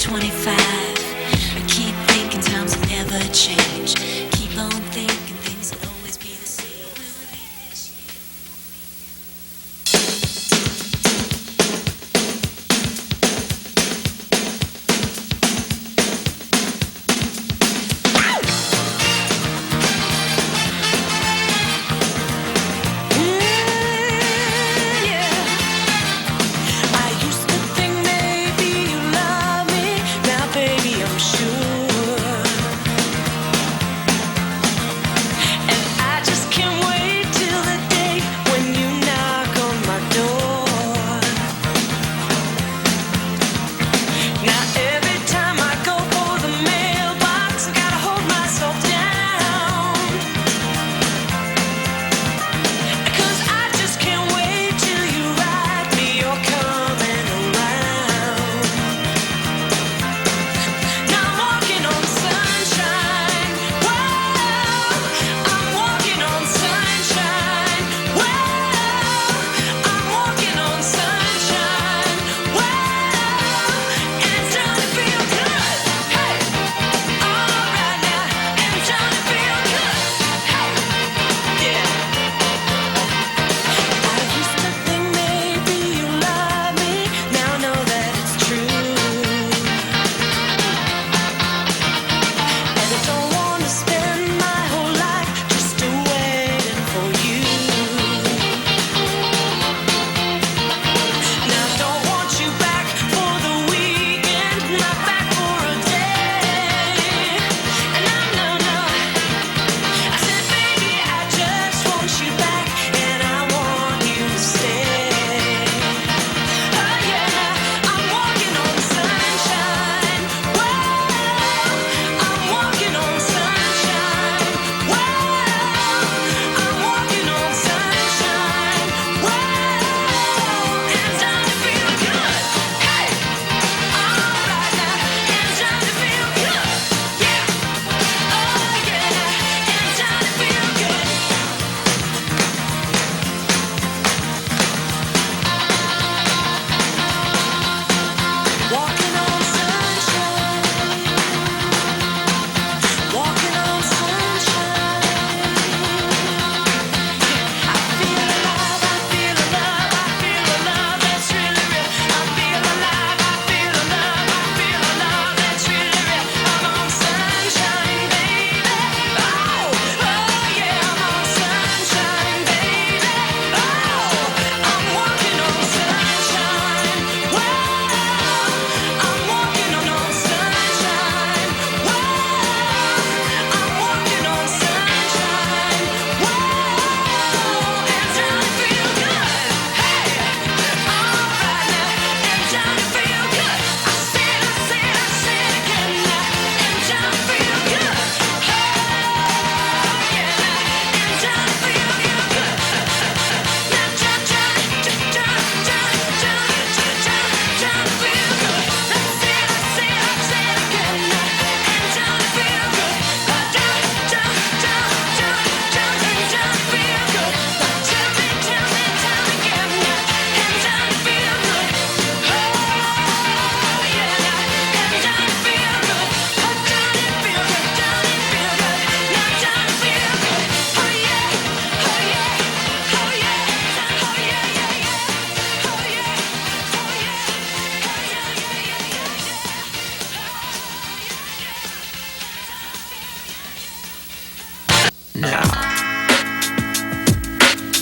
25. I keep thinking times will never change. Keep on thinking things will always be the same.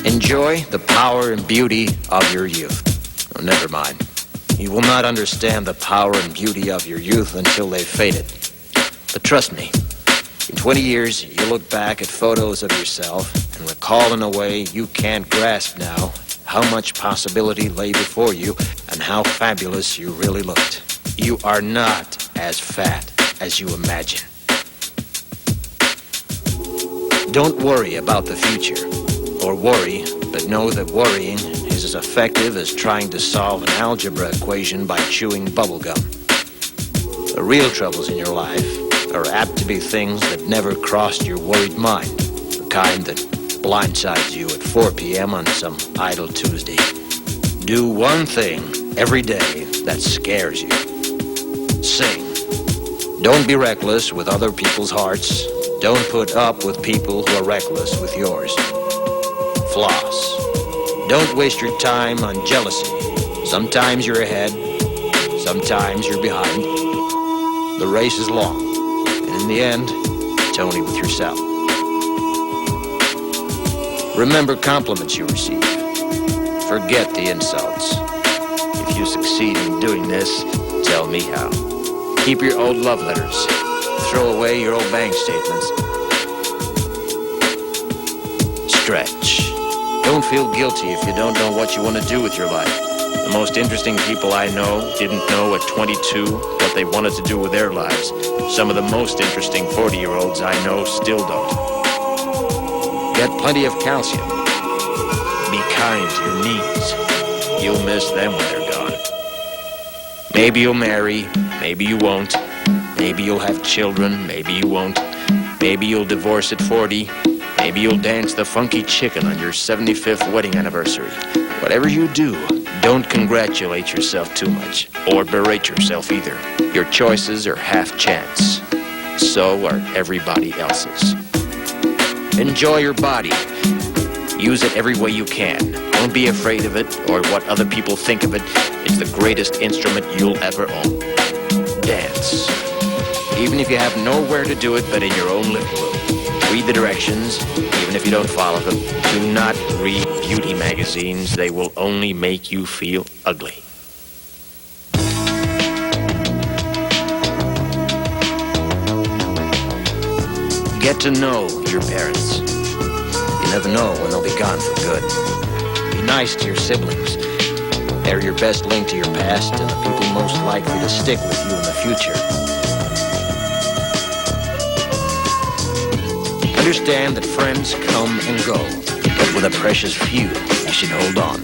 Enjoy the power and beauty of your youth. Oh, never mind. You will not understand the power and beauty of your youth until they've faded. But trust me, in 20 years, you look back at photos of yourself and recall in a way you can't grasp now how much possibility lay before you and how fabulous you really looked. You are not as fat as you imagine. Don't worry about the future, or worry, but know that worrying is as effective as trying to solve an algebra equation by chewing bubblegum. The real troubles in your life are apt to be things that never crossed your worried mind, the kind that blindsides you at 4 p.m. on some idle Tuesday. Do one thing every day that scares you. Sing. Don't be reckless with other people's hearts. Don't put up with people who are reckless with yours. Floss. Don't waste your time on jealousy. Sometimes you're ahead, sometimes you're behind. The race is long, and in the end, it's only with yourself. Remember compliments you receive. Forget the insults. If you succeed in doing this, tell me how. Keep your old love letters. Throw away your old bank statements. Stretch. Don't feel guilty if you don't know what you want to do with your life. The most interesting people I know didn't know at 22 what they wanted to do with their lives. Some of the most interesting 40-year-olds I know still don't. Get plenty of calcium. Be kind to your knees. You'll miss them when they're gone. Maybe you'll marry, maybe you won't. Maybe you'll have children, maybe you won't. Maybe you'll divorce at 40. Maybe you'll dance the funky chicken on your 75th wedding anniversary. Whatever you do, don't congratulate yourself too much, or berate yourself either. Your choices are half chance. So are everybody else's. Enjoy your body. Use it every way you can. Don't be afraid of it or what other people think of it. It's the greatest instrument you'll ever own. Dance. Even if you have nowhere to do it but in your own living room. Read the directions, even if you don't follow them. Do not read beauty magazines. They will only make you feel ugly. Get to know your parents. You never know when they'll be gone for good. Be nice to your siblings. They're your best link to your past and the people most likely to stick with you in the future. Understand that friends come and go, but with a precious few, you should hold on.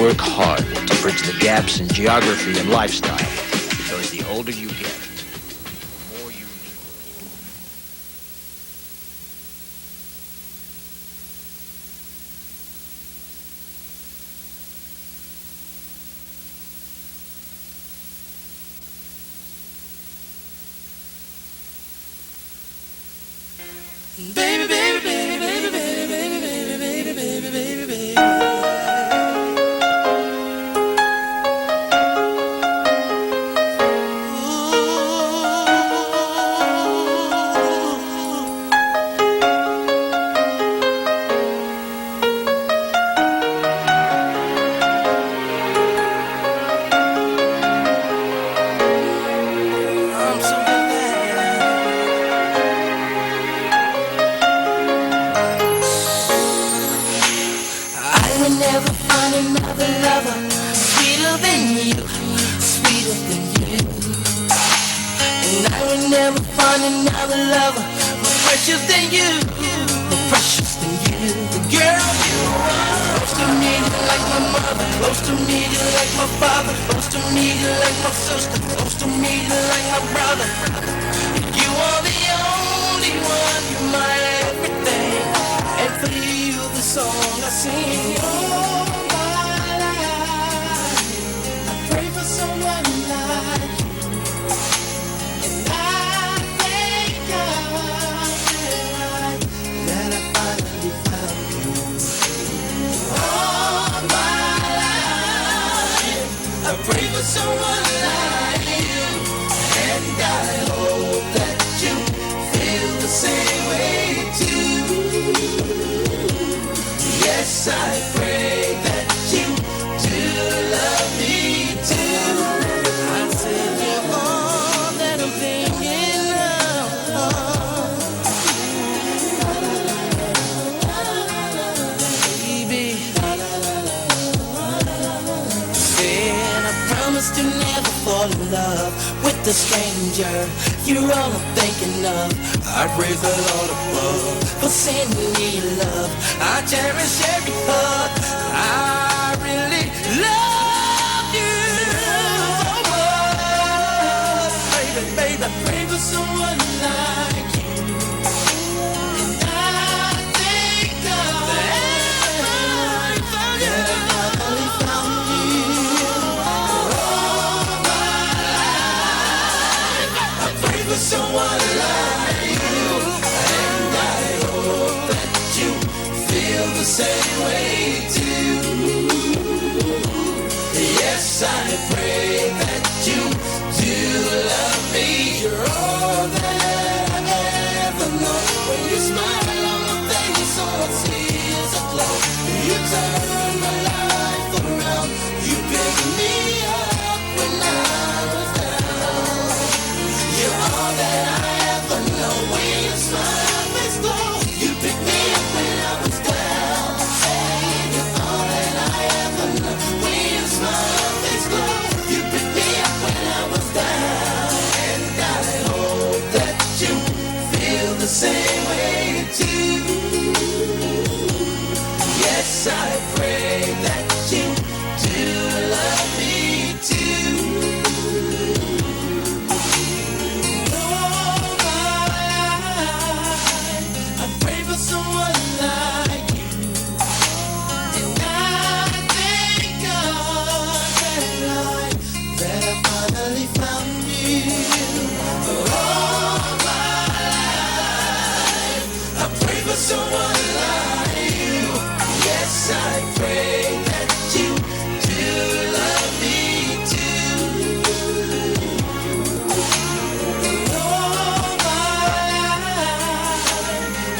Work hard to bridge the gaps in geography and lifestyle, because the older you get, the more you need people. Baby, baby, baby, baby, baby, baby, baby, baby, baby, baby, baby. I'm so never find another lover sweeter than you, sweeter than you. And I will never find another lover more precious than you, more precious than you. The girl you are, close to me you're like my mother, close to me you're like my father, close to me you're like my sister, close to me you're like my brother. You are the only one, you're my everything, and for you the song I sing. All my life I pray for someone like you, and I thank God that I finally found you. All my life I pray for someone like you, and I hope that you feel the same way too. Yes, I pray that you do love me too. I said you're all that I'm thinking of, baby. Said I promised to never fall in love with a stranger. You're all I'm thinking of. I praise the Lord above for sending me love. I cherish every hug. I really love you so much. Baby, baby, I pray for someone like you, and I thank God that I finally found you. All my life I pray that you do love me. You're all that I ever know. When you smile on my face, all I see is a glow. You turn my life around. You pick me up when I was down. You're all that I ever know. When you smile, face glow. You pick me up when I was down. You're all that I ever know. When you smile, face glow. You pick me up when I was down. And I hope that you feel the same way too. Yes, I pray that you do love me too. All my life, I pray for someone like you. And I thank God that I finally found you. All my life, I pray for someone like you. Yes, I pray that you do love me too. All my life,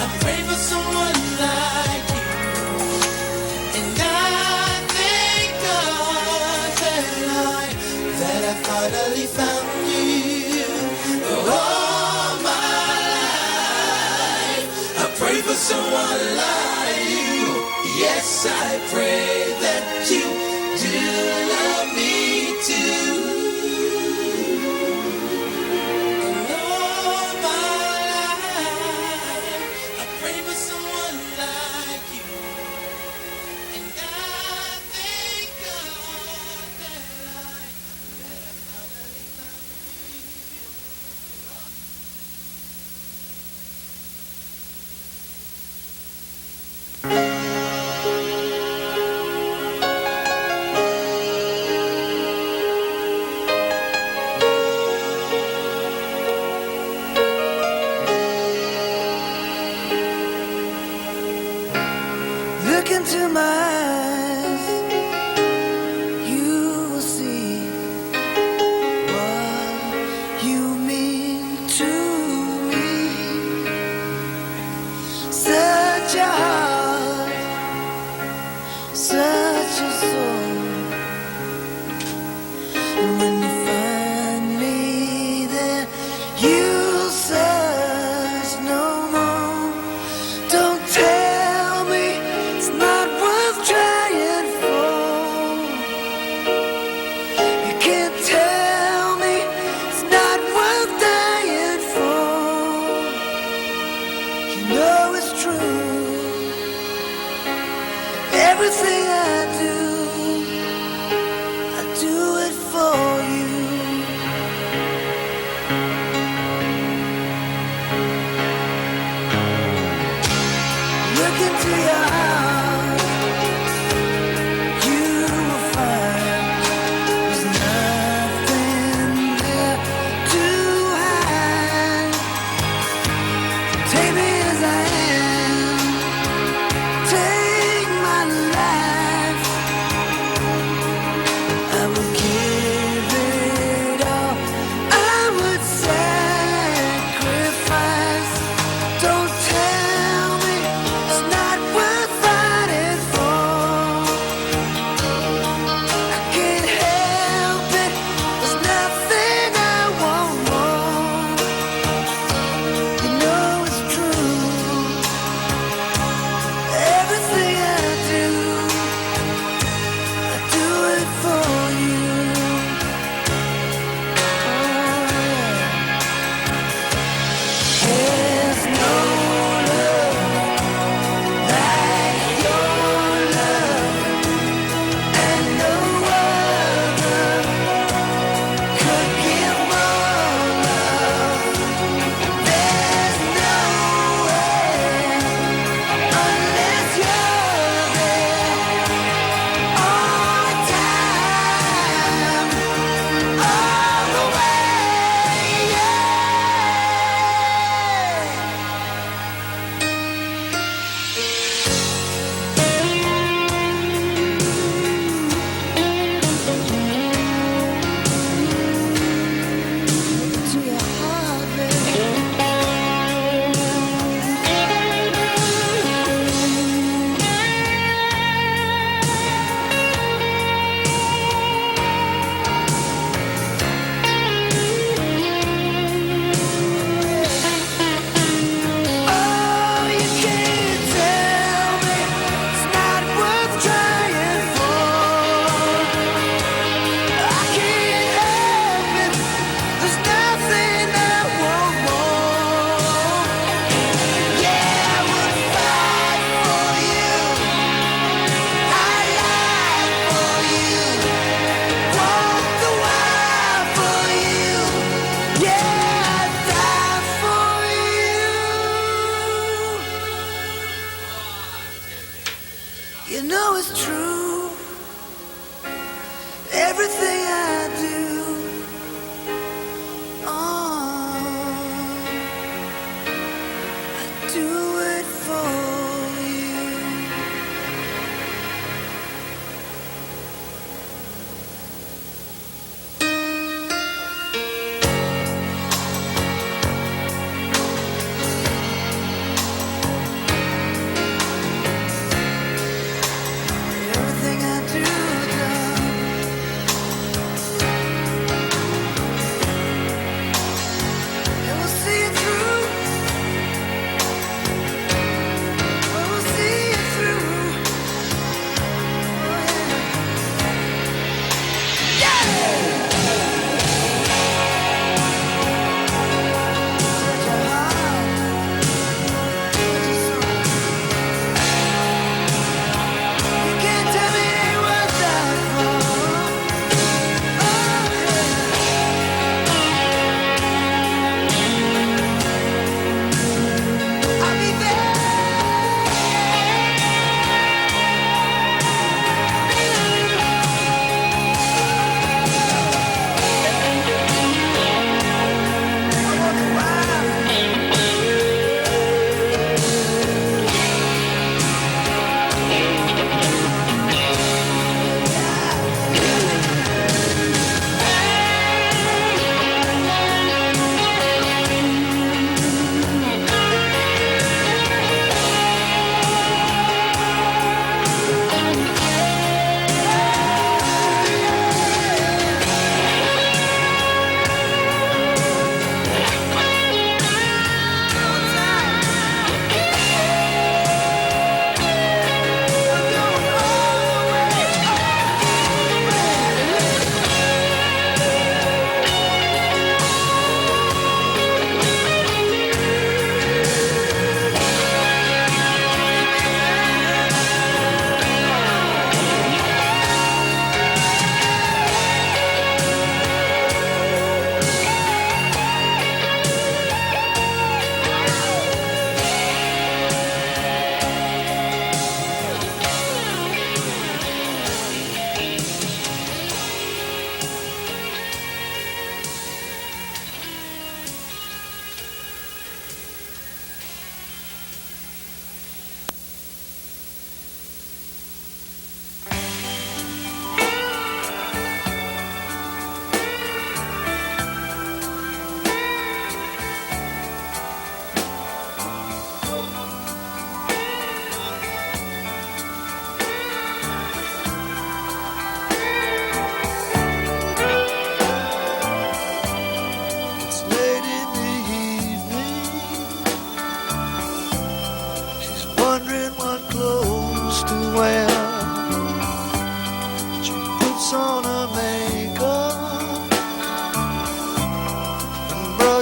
I pray for someone like you. And I thank God that I finally found you. All my life, I pray for someone like you. Yes, I pray that you do love me too. And all my life, I pray for someone like you. And I thank God that I finally found you.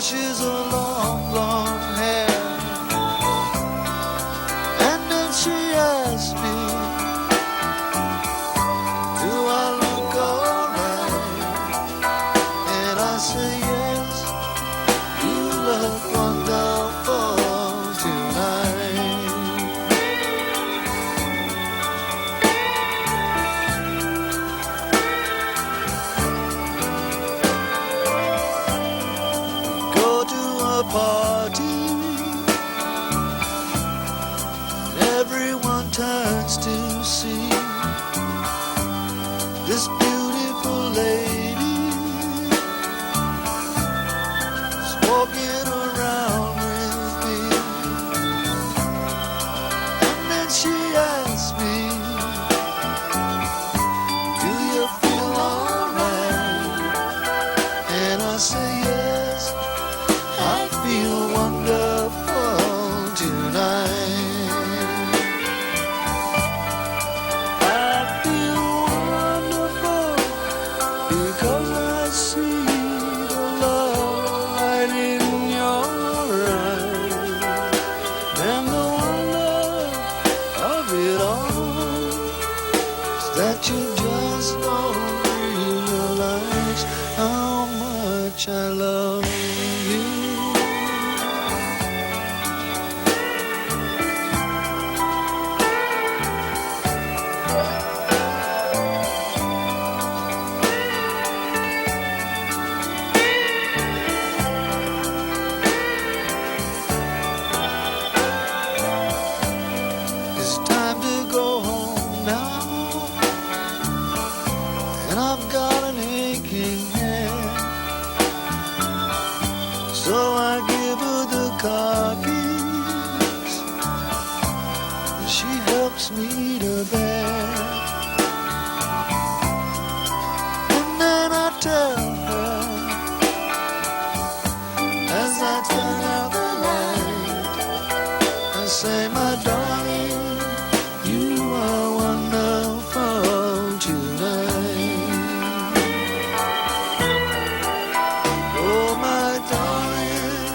brushes her long, long hair. And then she asked me, do I look alright? And I say yes, you look wonderful tonight. Go to a party, everyone turns to see this beautiful lady is walking around with me. And then she asked me, do you feel alright? And I say yes, I feel wonderful tonight. I feel wonderful because I see the love light in your eyes. And the wonder of it all is that you just don't realize how much I love you. It's time to go home now, and I've got an aching head. So I give her the car keys, and she helps me to bed. And then I tell her, as I turn out the light, I say, my darling, you are wonderful tonight. Oh, my darling,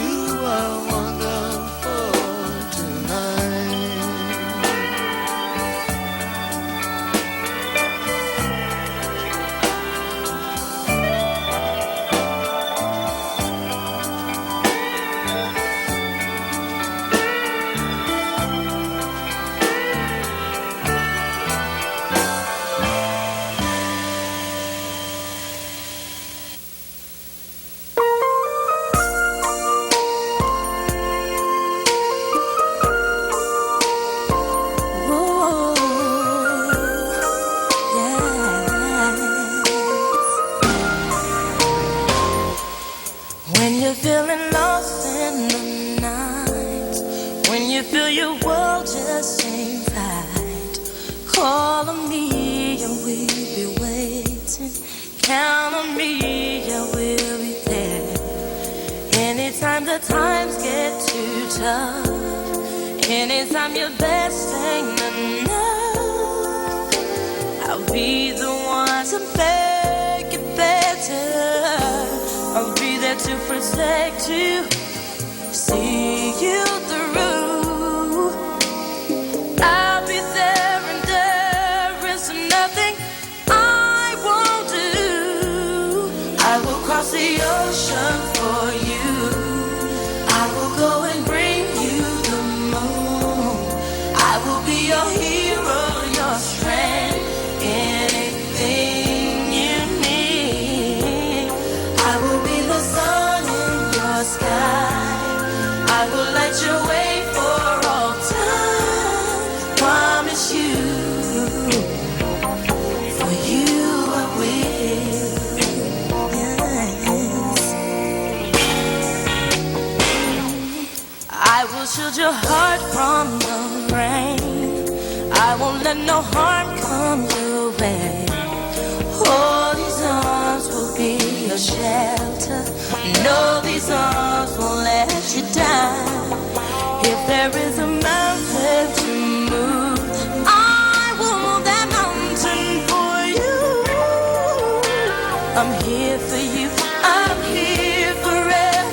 you are wonderful tonight. When you're feeling lost in the night, when you feel your world just ain't right, call on me and we'll be waiting. Count on me and we'll be there. Anytime the times get too tough, anytime your best ain't enough, I'll be the one to make it better. I'll be there to protect you, see you through. I'll be there and there is nothing I won't do. I will cross the ocean for you. I will go and bring you the moon. I will be your hero, your strength, anything you need. I will be the sun in your sky. I will light your way for all time. Promise you, for you I will. Yes. I will shield your heart from the rain. I won't let no harm come your way. Oh, these arms will be your shelter. No, these arms won't let you down. If there is a mountain to move, I will move that mountain for you. I'm here for you. I'm here forever.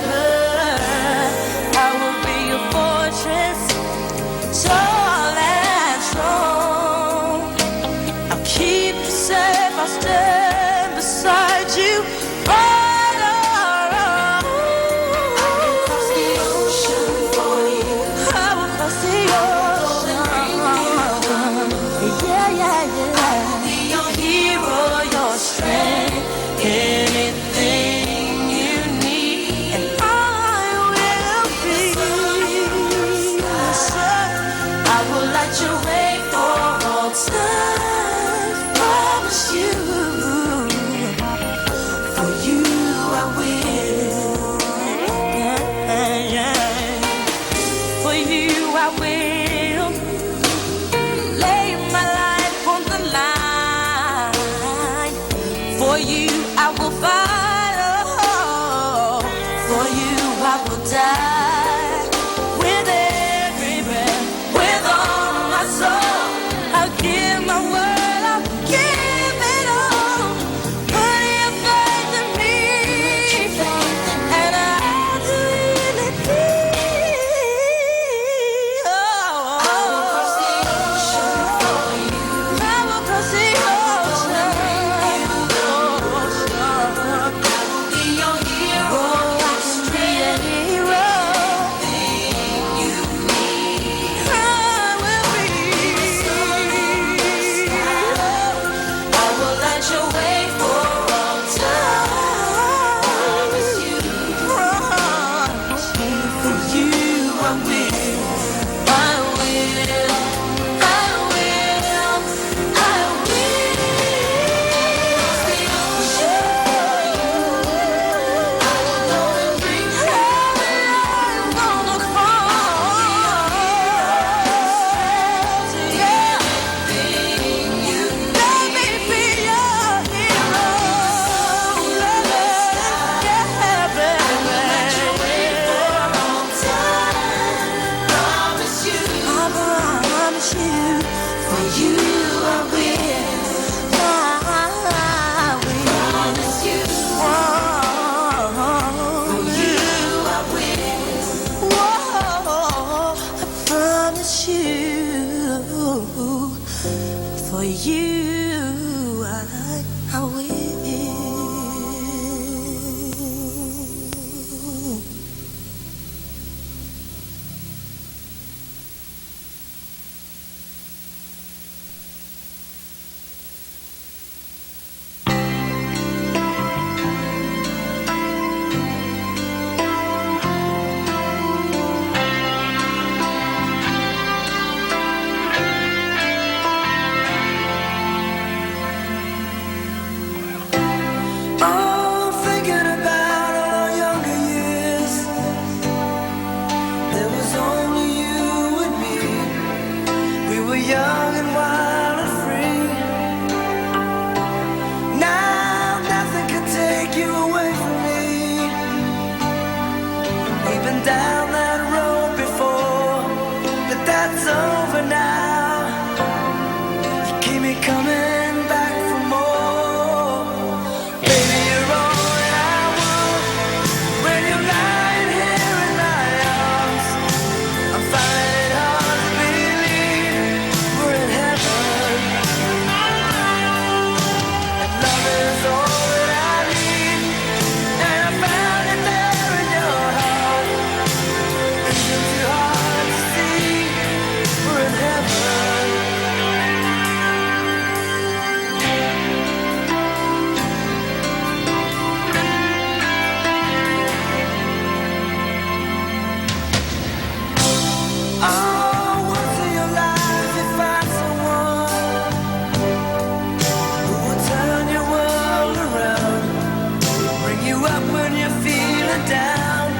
when you're feeling down.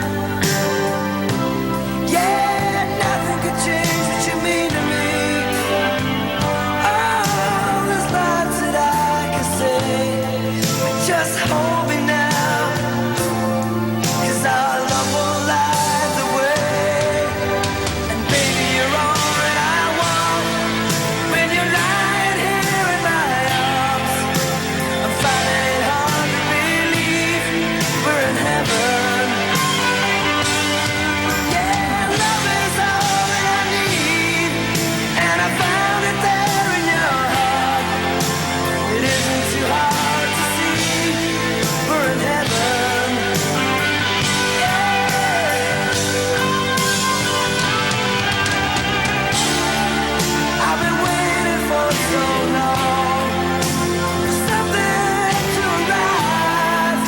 Yeah, nothing could change what you mean to me. Oh, there's lots that I can say, but just hold me now, 'cause our love will light the way. And baby, you're all that I want when you're lying here in my arms. I'm finding it hard to believe we're in heaven. Yeah, love is all that I need, and I found it there in your heart. It isn't too hard to see we're in heaven. I've been waiting for so long for something to arrive,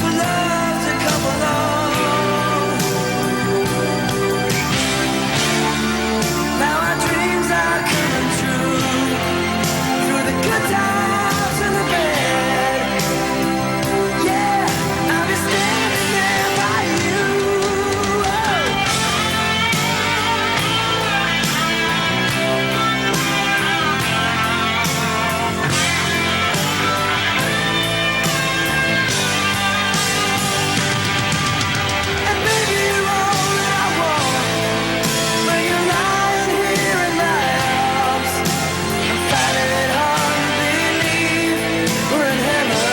for love to come along. Now our dreams are coming true, through the good times and the bad. Yeah, I'll be standing there by you. And baby, you're all that I want when you're lying here in my arms. I'm finding it hard to believe we're in heaven.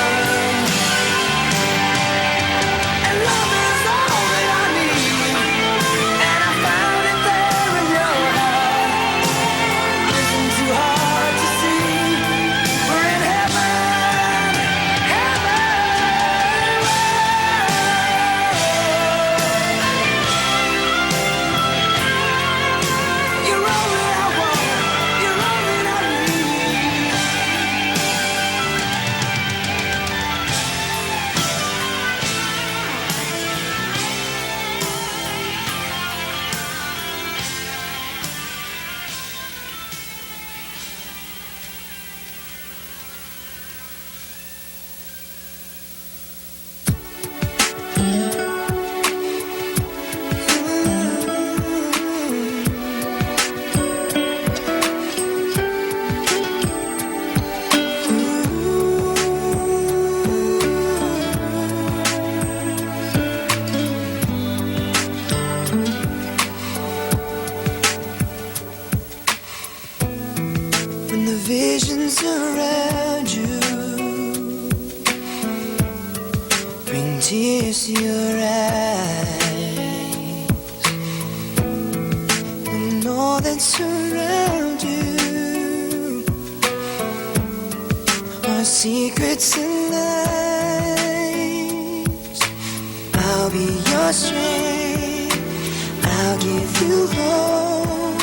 And love is all that I need, and I found it there in your heart. It isn't too hard to see we're in heaven. You're all that I want, you're all that I need. When the visions around you bring tears to your eyes, when all that's around you are secrets and lies, I'll be your strength, I'll give you hope,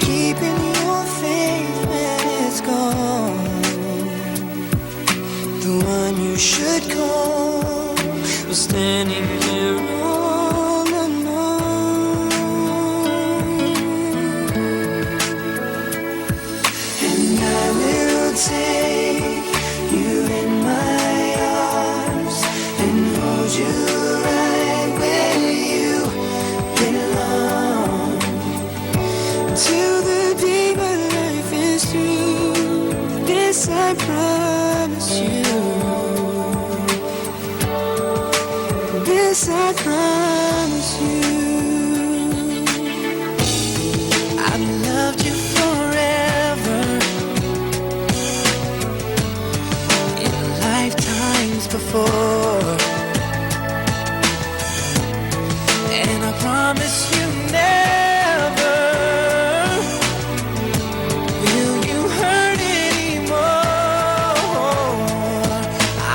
keeping your faith when it's gone. The one you should call was standing there all alone. And I will take you in my arms and hold you right where you belong. Till the day my life is through, this I promise you. This I promise you. I've loved you forever, in lifetimes before, and I promise you never will you hurt anymore.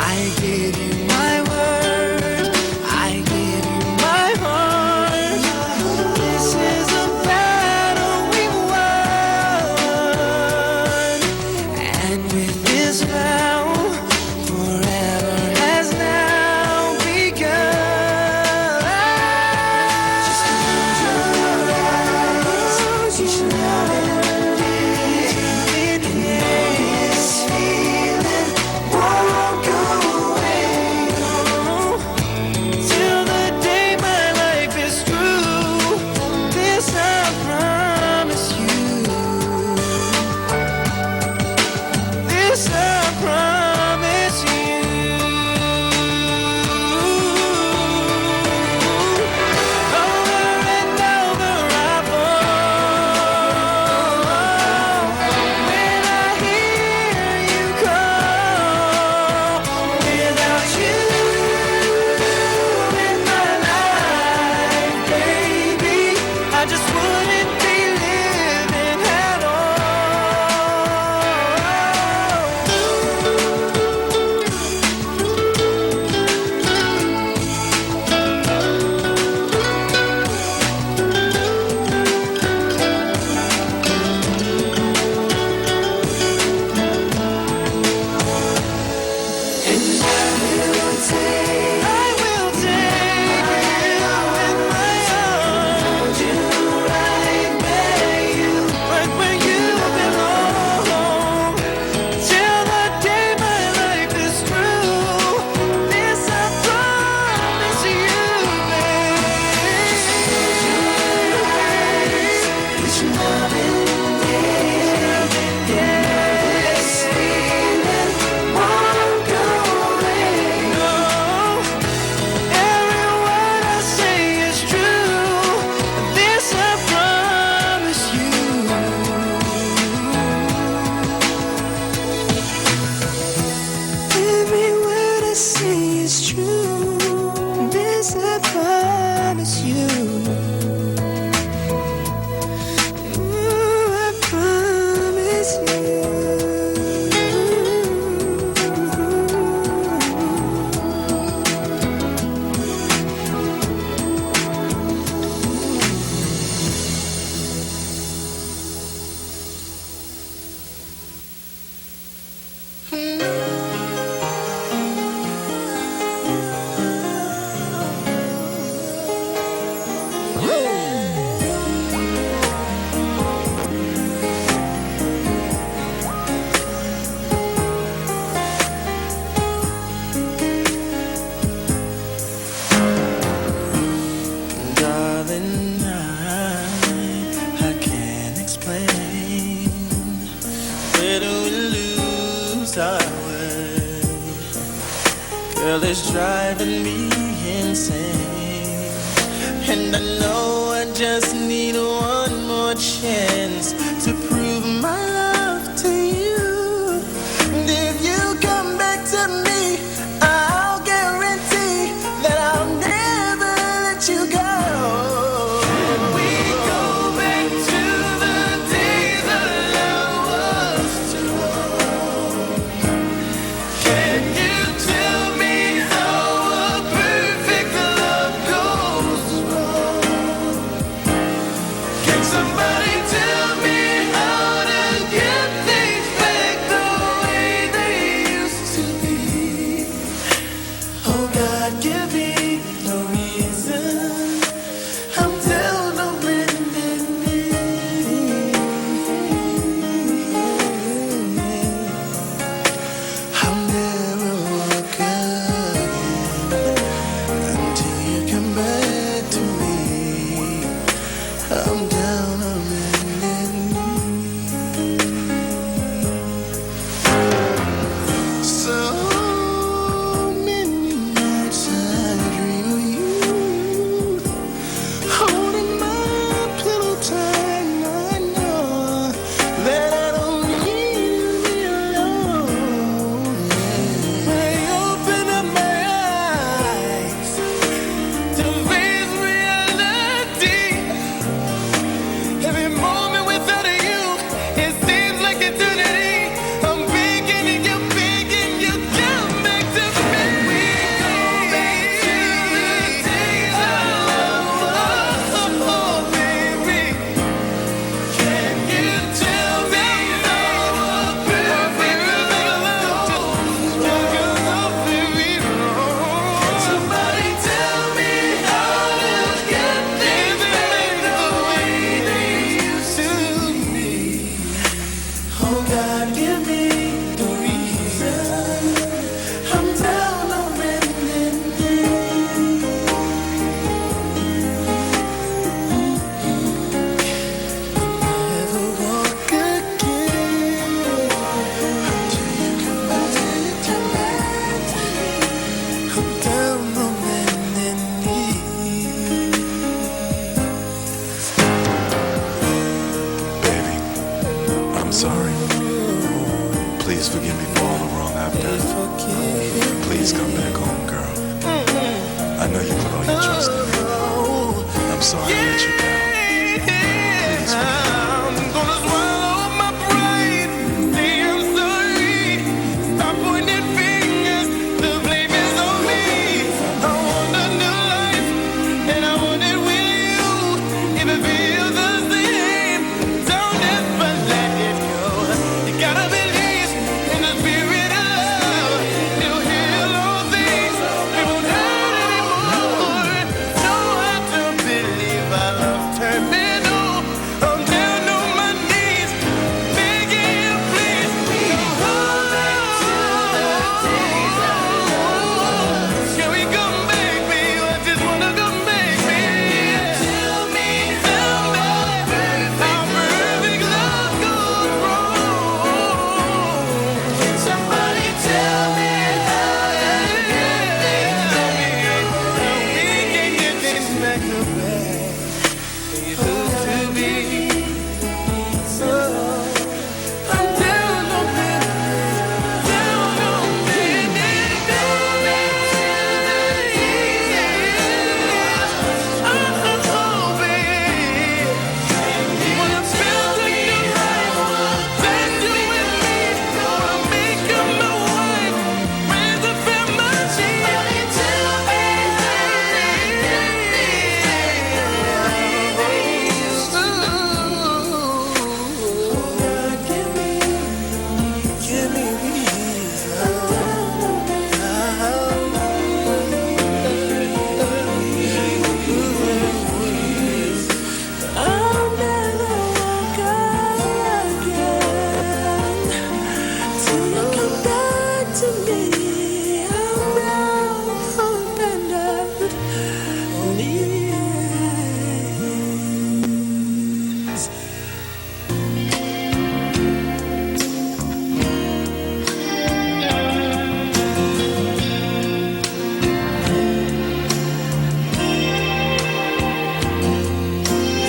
I give you my word, I give you my heart. This is a battle we won, and with this vow, forever has now just driving me insane. And I know I just need one more chance to prove my love to you. And if you come back to me, I'll guarantee that I'll never let you go.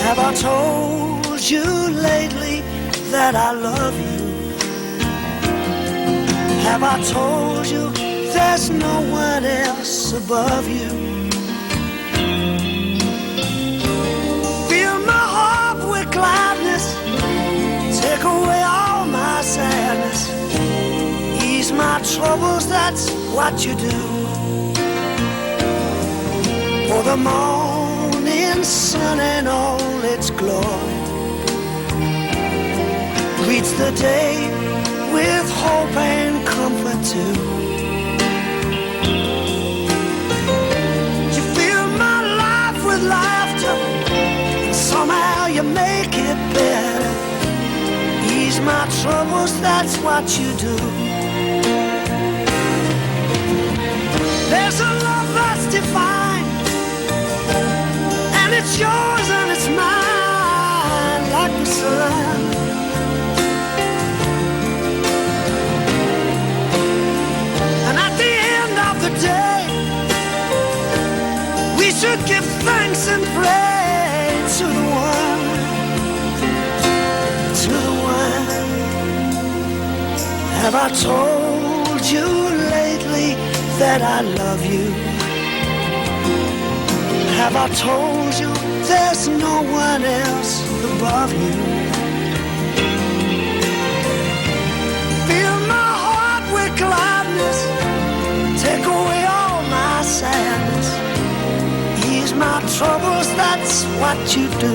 Have I told you lately that I love you? Have I told you there's no one else above you? Fill my heart with gladness, take away all my sadness, ease my troubles, that's what you do. For the morning sun and all its glory greets the day with hope and comfort too. You fill my life with laughter, and somehow you make it better. Ease my troubles, that's what you do. There's a love that's divine, and it's yours and it's mine, like the sun. And at the end of the day, we should give thanks and pray to the one, to the one. Have I told you lately that I love you? Have I told you there's no one else above you? Fill my heart with gladness, take away all my sadness, ease my troubles, that's what you do.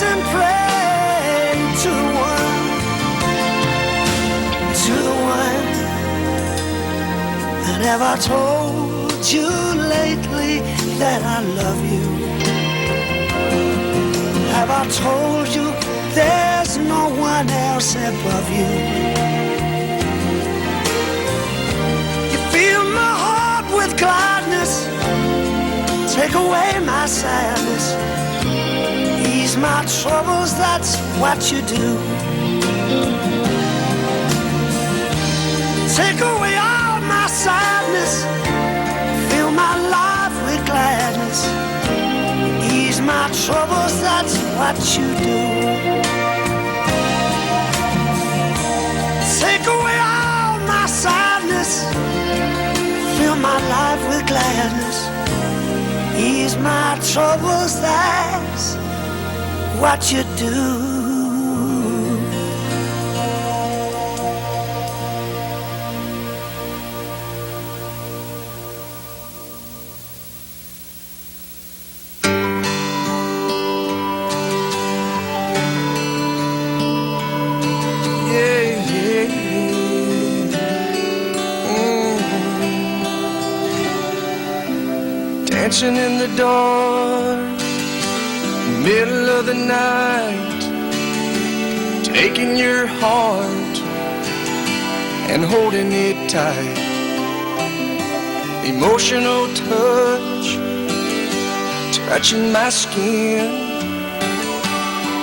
And pray to the one, to the one. And have I told you lately that I love you? Have I told you there's no one else above you? You fill my heart with gladness, take away my sadness, ease my troubles, that's what you do. Take away all my sadness, fill my life with gladness, ease my troubles, that's what you do. Take away all my sadness, fill my life with gladness, ease my troubles, that's what you do. Yeah, yeah, yeah. Dancing in the dark, middle of the night, taking your heart and holding it tight. Emotional touch, touching my skin,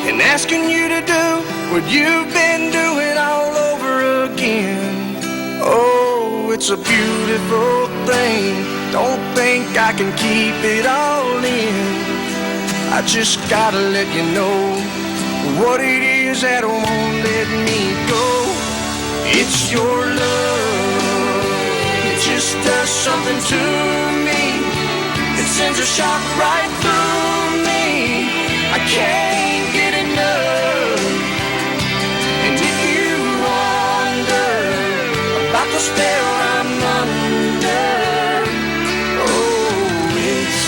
and asking you to do what you've been doing all over again. Oh, it's a beautiful thing. Don't think I can keep it all in. I just gotta let you know what it is that won't let me go. It's your love, it just does something to me. It sends a shock right through me. I can't get enough. And if you wonder about the spell I'm under, oh, it's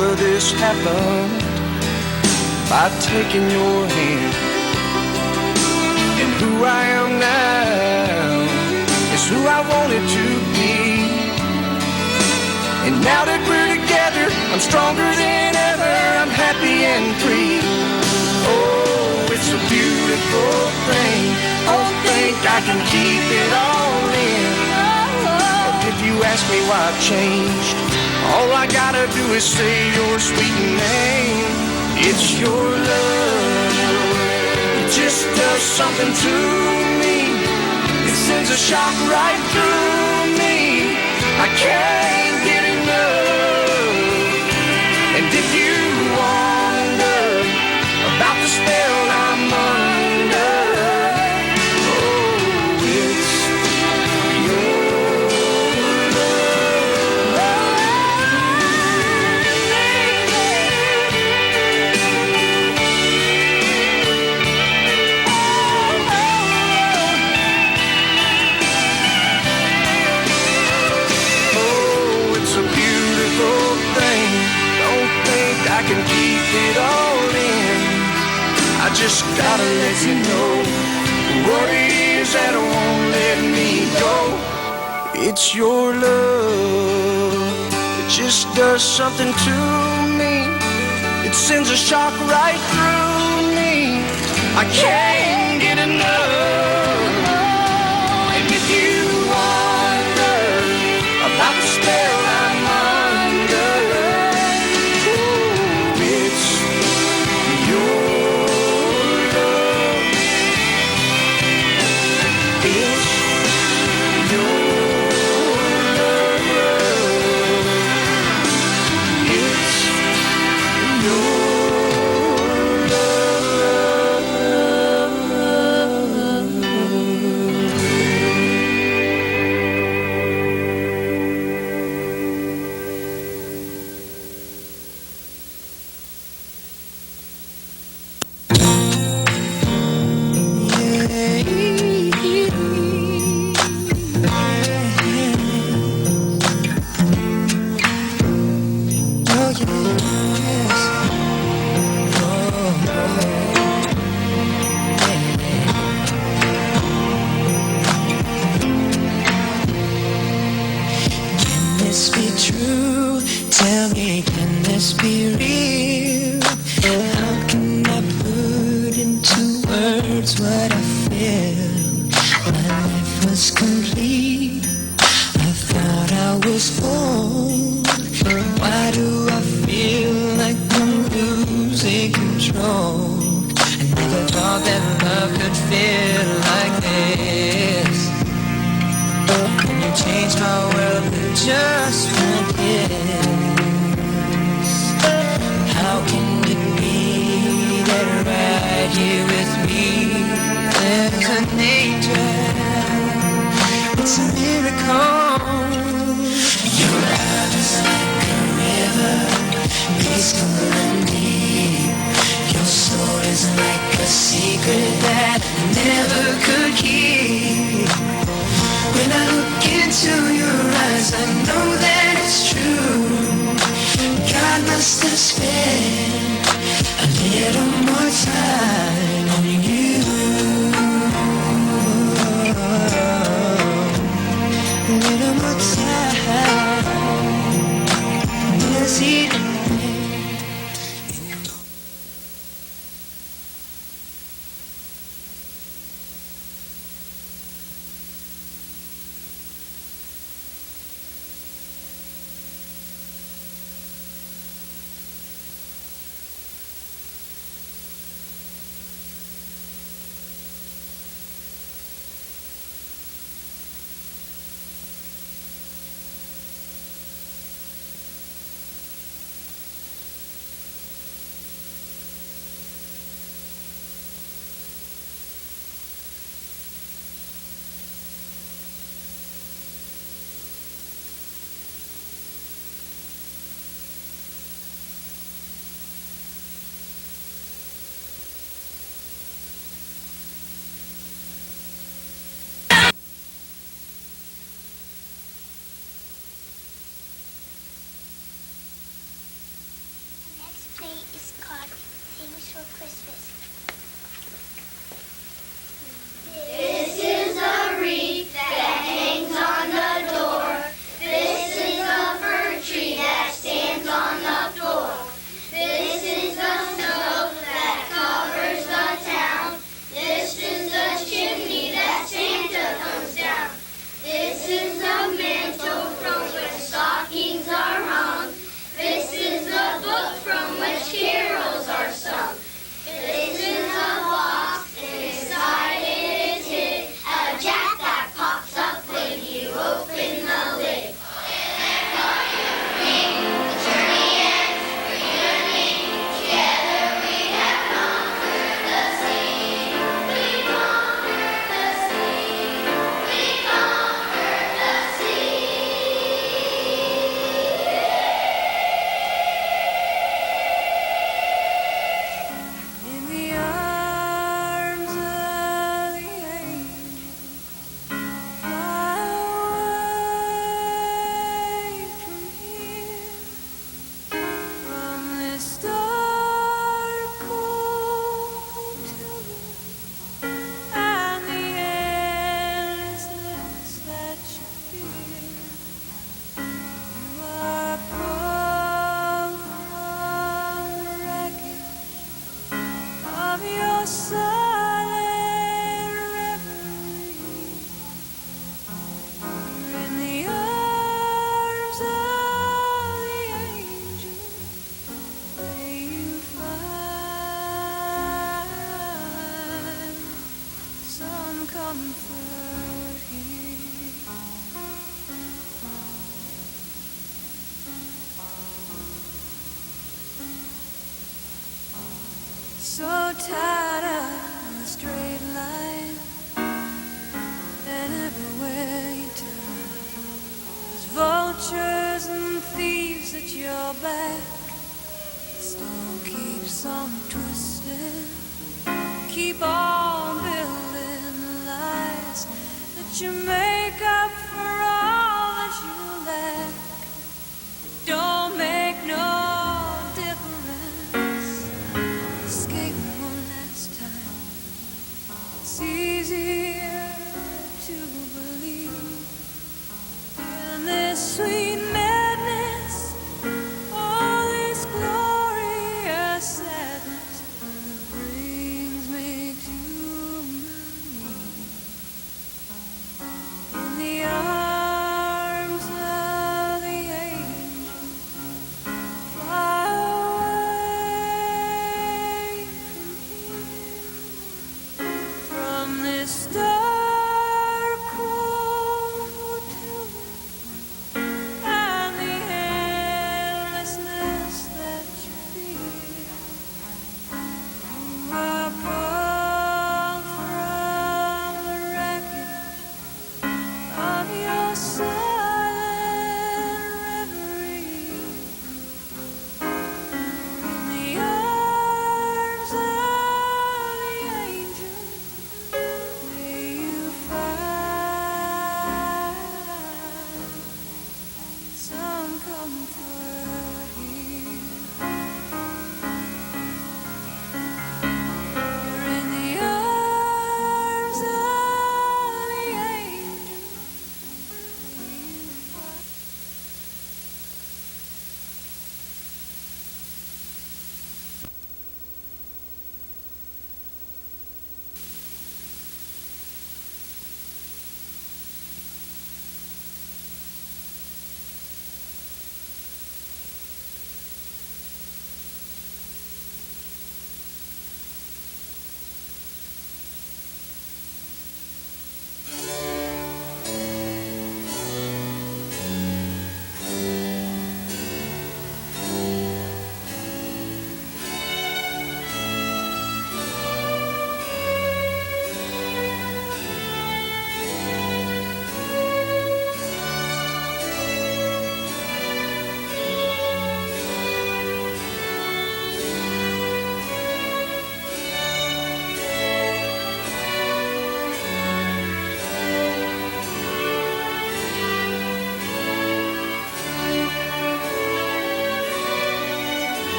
all of this happened by taking your hand. And who I am now is who I wanted to be. And now that we're together, I'm stronger than ever. I'm happy and free. Oh, it's a beautiful thing. Oh, think I can keep it all in. If you ask me why I've changed, all I gotta do is say your sweet name. It's your love. It just does something to me. It sends a shock right through me. I can't get enough. And if you wonder about the spell I'm under, oh, it's your I can keep it all in. I just gotta let you know what it is that won't let me go. It's your love. It just does something to me. It sends a shock right through me. I can't get enough. And if you wonder about the spell I'm under, called Things for Christmas. This is a wreath that hangs on the door. This is a fir tree that stands on the floor. This is the snow that covers the town. This is the chimney that Santa comes down. This is the mantle from which stockings are hung. This is the book from which carols are sung. This is a box, and inside it is hid a jack that pops up when you open the lid. In the arms of the angel, fly away from here, from this dark cold hotel room and the endlessness that you fear. You are come from the wreckage of your silent reverie. You're in the arms of the angel. May you find some comfort here. So tired of the straight line, and everywhere you turn, there's vultures and thieves at your back. Storm keeps on twisting, keep on building lies that you make up for all that you lack. Don't make no difference. Escape one last time. It's easier to believe in this sweet madness, all this glorious sadness that brings me to my knees. In the arms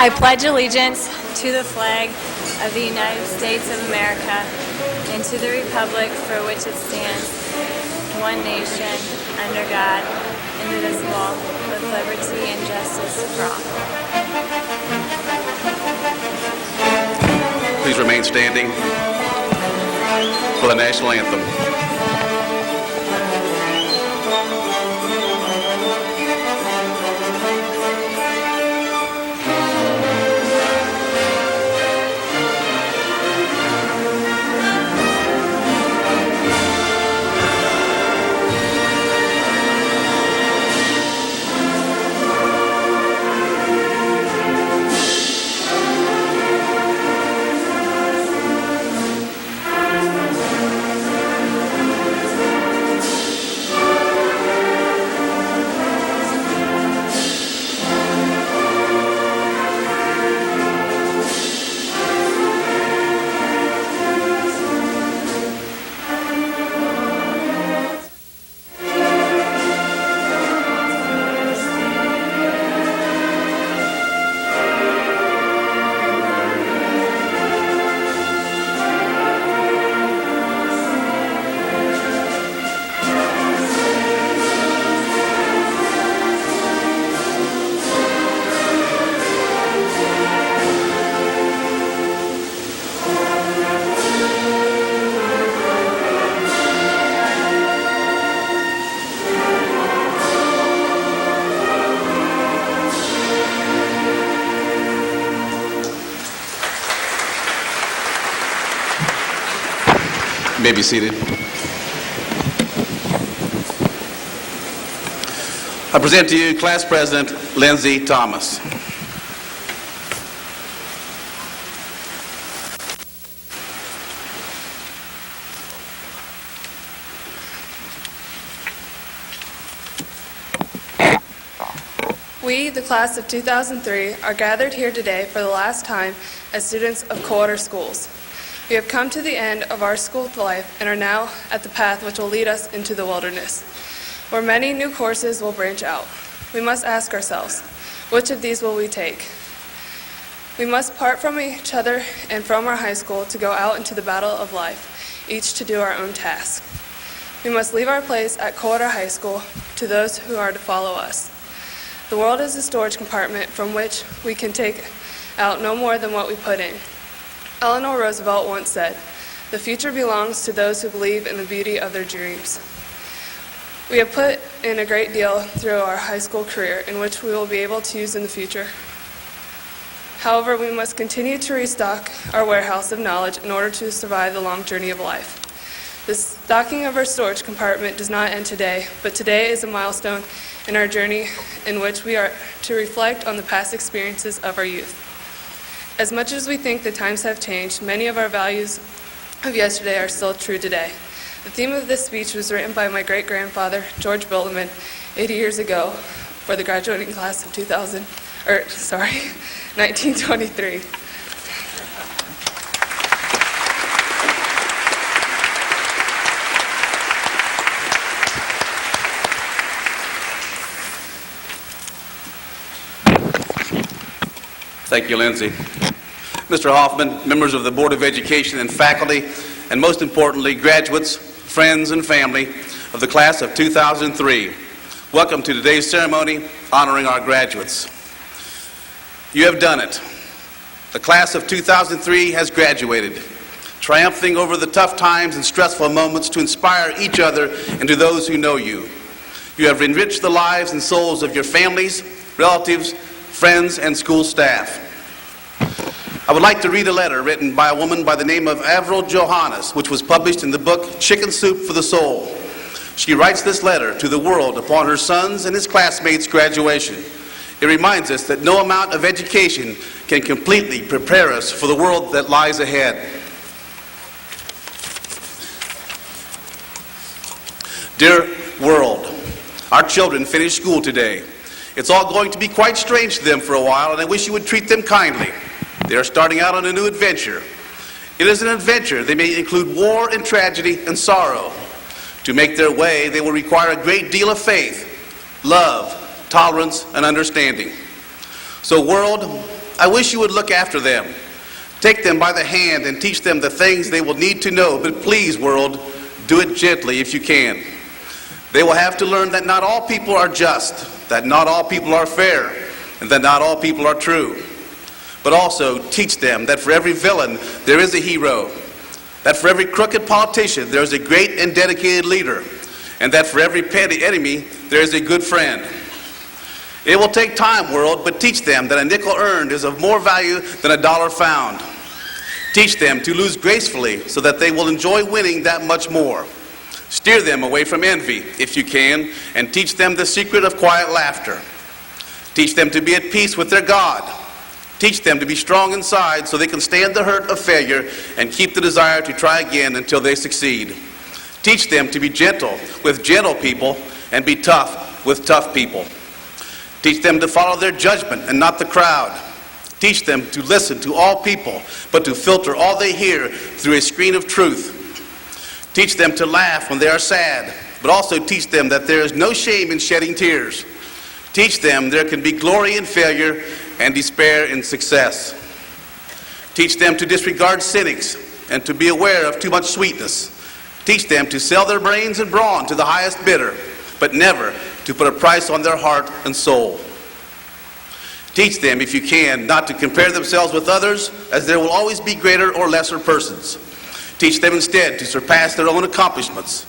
I pledge allegiance to the flag of the United States of America and to the republic for which it stands, one nation, under God, indivisible, with liberty and justice for all. Please remain standing for the national anthem. You may be seated. I present to you Class President Lindsay Thomas. We, the class of 2003, are gathered here today for the last time as students of Coldwater schools. We have come to the end of our school life and are now at the path which will lead us into the wilderness, where many new courses will branch out. We must ask ourselves, which of these will we take? We must part from each other and from our high school to go out into the battle of life, each to do our own task. We must leave our place at Coldwater High School to those who are to follow us. The world is a storage compartment from which we can take out no more than what we put in. Eleanor Roosevelt once said, "The future belongs to those who believe in the beauty of their dreams." We have put in a great deal through our high school career in which we will be able to use in the future. However, we must continue to restock our warehouse of knowledge in order to survive the long journey of life. The stocking of our storage compartment does not end today, but today is a milestone in our journey in which we are to reflect on the past experiences of our youth. As much as we think the times have changed, many of our values of yesterday are still true today. The theme of this speech was written by my great-grandfather, George Bilderman, 80 years ago for the graduating class of 1923. Thank you, Lindsay. Mr. Hoffman, members of the Board of Education and faculty, and most importantly, graduates, friends, and family of the class of 2003, welcome to today's ceremony honoring our graduates. You have done it. The class of 2003 has graduated, triumphing over the tough times and stressful moments to inspire each other and to those who know you. You have enriched the lives and souls of your families, relatives, friends, and school staff. I would like to read a letter written by a woman by the name of Avril Johannes, which was published in the book Chicken Soup for the Soul. She writes this letter to the world upon her son's and his classmates' graduation. It reminds us that no amount of education can completely prepare us for the world that lies ahead. Dear world, our children finish school today. It's all going to be quite strange to them for a while, and I wish you would treat them kindly. They are starting out on a new adventure. It is an adventure. They may include war and tragedy and sorrow. To make their way, they will require a great deal of faith, love, tolerance, and understanding. So world, I wish you would look after them. Take them by the hand and teach them the things they will need to know. But please, world, do it gently if you can. They will have to learn that not all people are just, that not all people are fair, and that not all people are true. But also teach them that for every villain there is a hero, that for every crooked politician there is a great and dedicated leader, and that for every petty enemy there is a good friend. It will take time, world, but teach them that a nickel earned is of more value than a dollar found. Teach them to lose gracefully so that they will enjoy winning that much more. Steer them away from envy, if you can, and teach them the secret of quiet laughter. Teach them to be at peace with their God. Teach them to be strong inside so they can stand the hurt of failure and keep the desire to try again until they succeed. Teach them to be gentle with gentle people and be tough with tough people. Teach them to follow their judgment and not the crowd. Teach them to listen to all people, but to filter all they hear through a screen of truth. Teach them to laugh when they are sad, but also teach them that there is no shame in shedding tears. Teach them there can be glory in failure and despair in success. Teach them to disregard cynics and to be aware of too much sweetness. Teach them to sell their brains and brawn to the highest bidder, but never to put a price on their heart and soul. Teach them, if you can, not to compare themselves with others, as there will always be greater or lesser persons. Teach them instead to surpass their own accomplishments.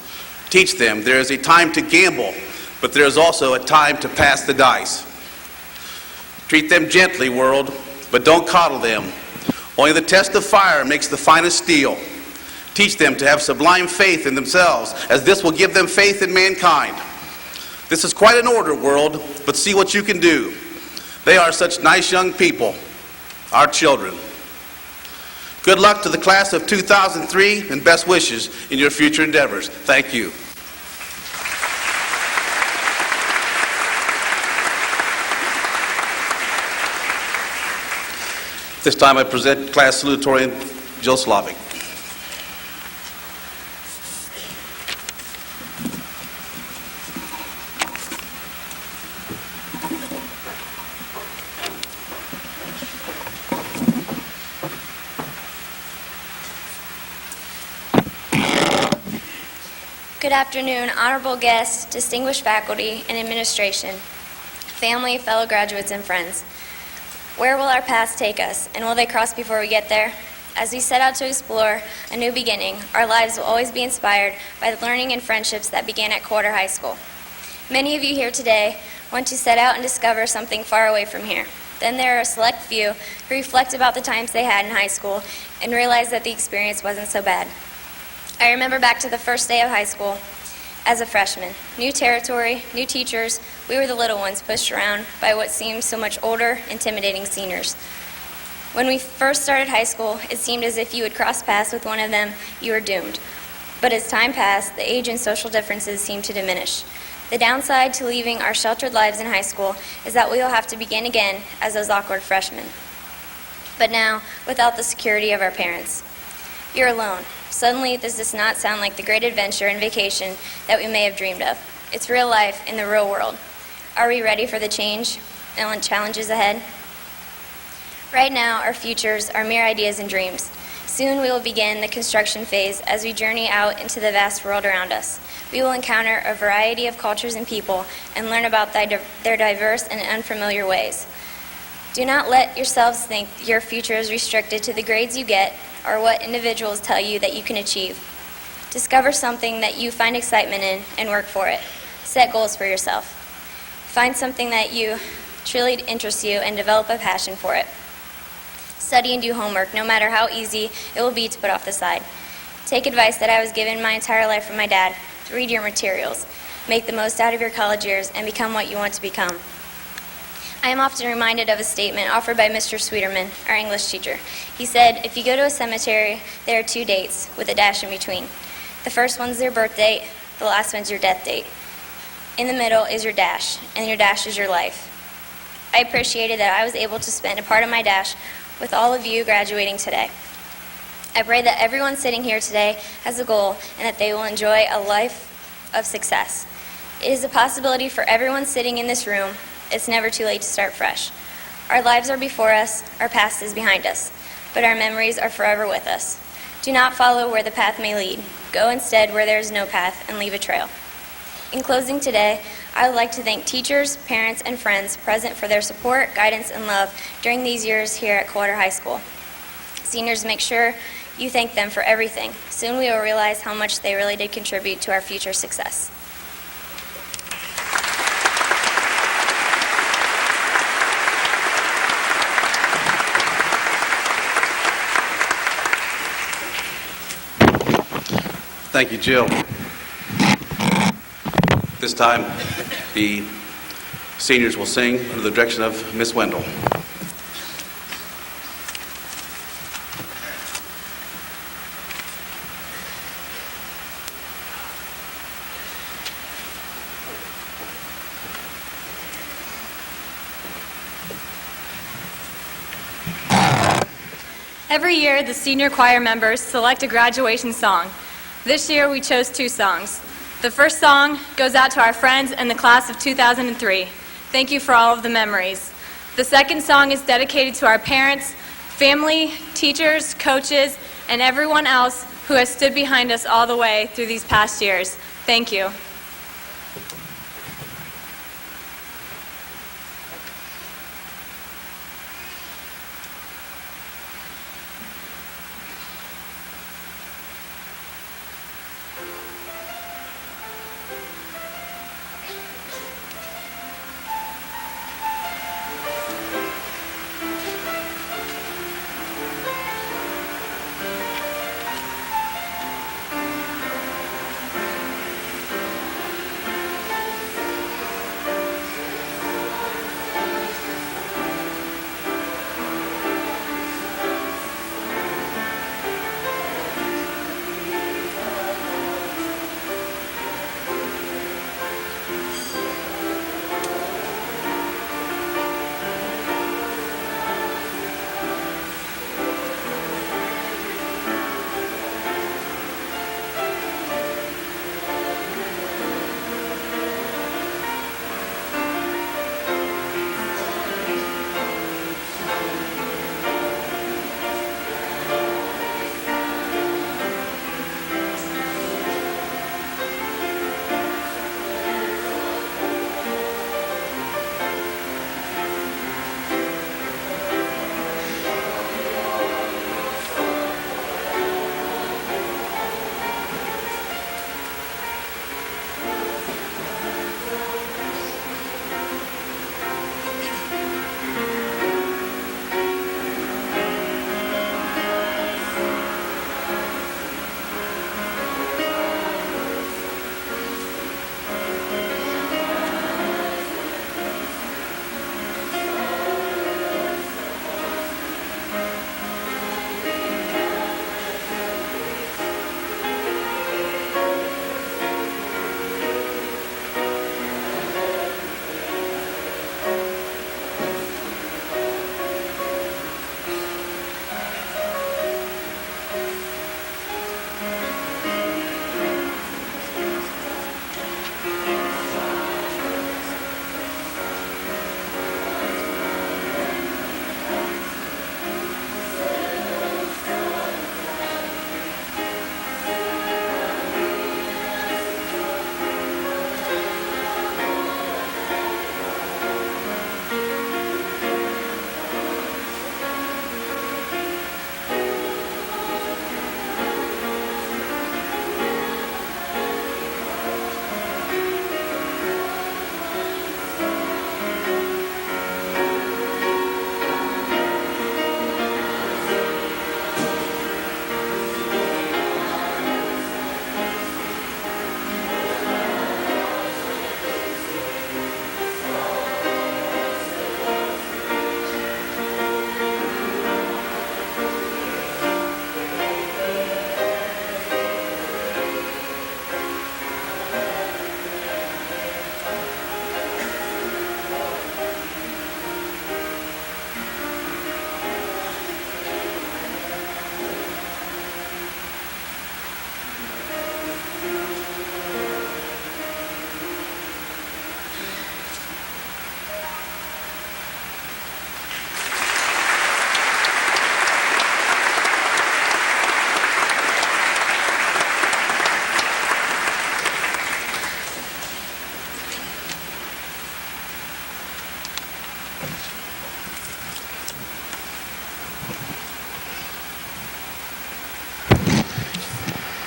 Teach them there is a time to gamble, but there is also a time to pass the dice. Treat them gently, world, but don't coddle them. Only the test of fire makes the finest steel. Teach them to have sublime faith in themselves, as this will give them faith in mankind. This is quite an order, world, but see what you can do. They are such nice young people, our children. Good luck to the class of 2003 and best wishes in your future endeavors. Thank you. This time I present class salutatorian Jill Slavic. Good afternoon, honorable guests, distinguished faculty and administration, family, fellow graduates, and friends. Where will our paths take us, and will they cross before we get there? As we set out to explore a new beginning, our lives will always be inspired by the learning and friendships that began at Coldwater High School. Many of you here today want to set out and discover something far away from here. Then there are a select few who reflect about the times they had in high school and realize that the experience wasn't so bad. I remember back to the first day of high school as a freshman. New territory, new teachers, we were the little ones pushed around by what seemed so much older, intimidating seniors. When we first started high school, it seemed as if you would cross paths with one of them, you were doomed. But as time passed, the age and social differences seemed to diminish. The downside to leaving our sheltered lives in high school is that we will have to begin again as those awkward freshmen. But now, without the security of our parents. You're alone. Suddenly, this does not sound like the great adventure and vacation that we may have dreamed of. It's real life in the real world. Are we ready for the change and challenges ahead? Right now, our futures are mere ideas and dreams. Soon we will begin the construction phase as we journey out into the vast world around us. We will encounter a variety of cultures and people and learn about their diverse and unfamiliar ways. Do not let yourselves think your future is restricted to the grades you get or what individuals tell you that you can achieve. Discover something that you find excitement in and work for it. Set goals for yourself. Find something that truly interests you and develop a passion for it. Study and do homework, no matter how easy it will be to put off the side. Take advice that I was given my entire life from my dad. Read your materials. Make the most out of your college years and become what you want to become. I am often reminded of a statement offered by Mr. Sweeterman, our English teacher. He said, if you go to a cemetery, there are 2 dates with a dash in between. The first one's your birth date, the last one's your death date. In the middle is your dash, and your dash is your life. I appreciated that I was able to spend a part of my dash with all of you graduating today. I pray that everyone sitting here today has a goal and that they will enjoy a life of success. It is a possibility for everyone sitting in this room. It's never too late to start fresh. Our lives are before us, our past is behind us, but our memories are forever with us. Do not follow where the path may lead. Go instead where there is no path and leave a trail. In closing today, I would like to thank teachers, parents, and friends present for their support, guidance, and love during these years here at Coldwater High School. Seniors, make sure you thank them for everything. Soon we will realize how much they really did contribute to our future success. Thank you, Jill. This time, the seniors will sing under the direction of Miss Wendell. Every year, the senior choir members select a graduation song. This year, we chose 2 songs. The first song goes out to our friends in the class of 2003. Thank you for all of the memories. The second song is dedicated to our parents, family, teachers, coaches, and everyone else who has stood behind us all the way through these past years. Thank you.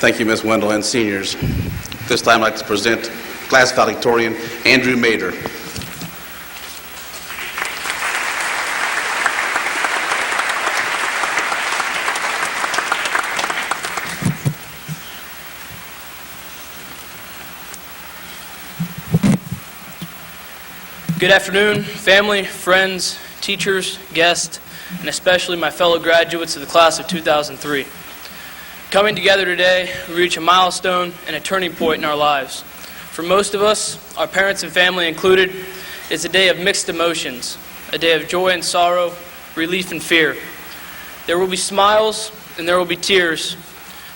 Thank you, Ms. Wendell, and seniors. This time I'd like to present class valedictorian Andrew Mader. Good afternoon, family, friends, teachers, guests, and especially my fellow graduates of the class of 2003. Coming together today, we reach a milestone and a turning point in our lives. For most of us, our parents and family included, it's a day of mixed emotions, a day of joy and sorrow, relief and fear. There will be smiles and there will be tears.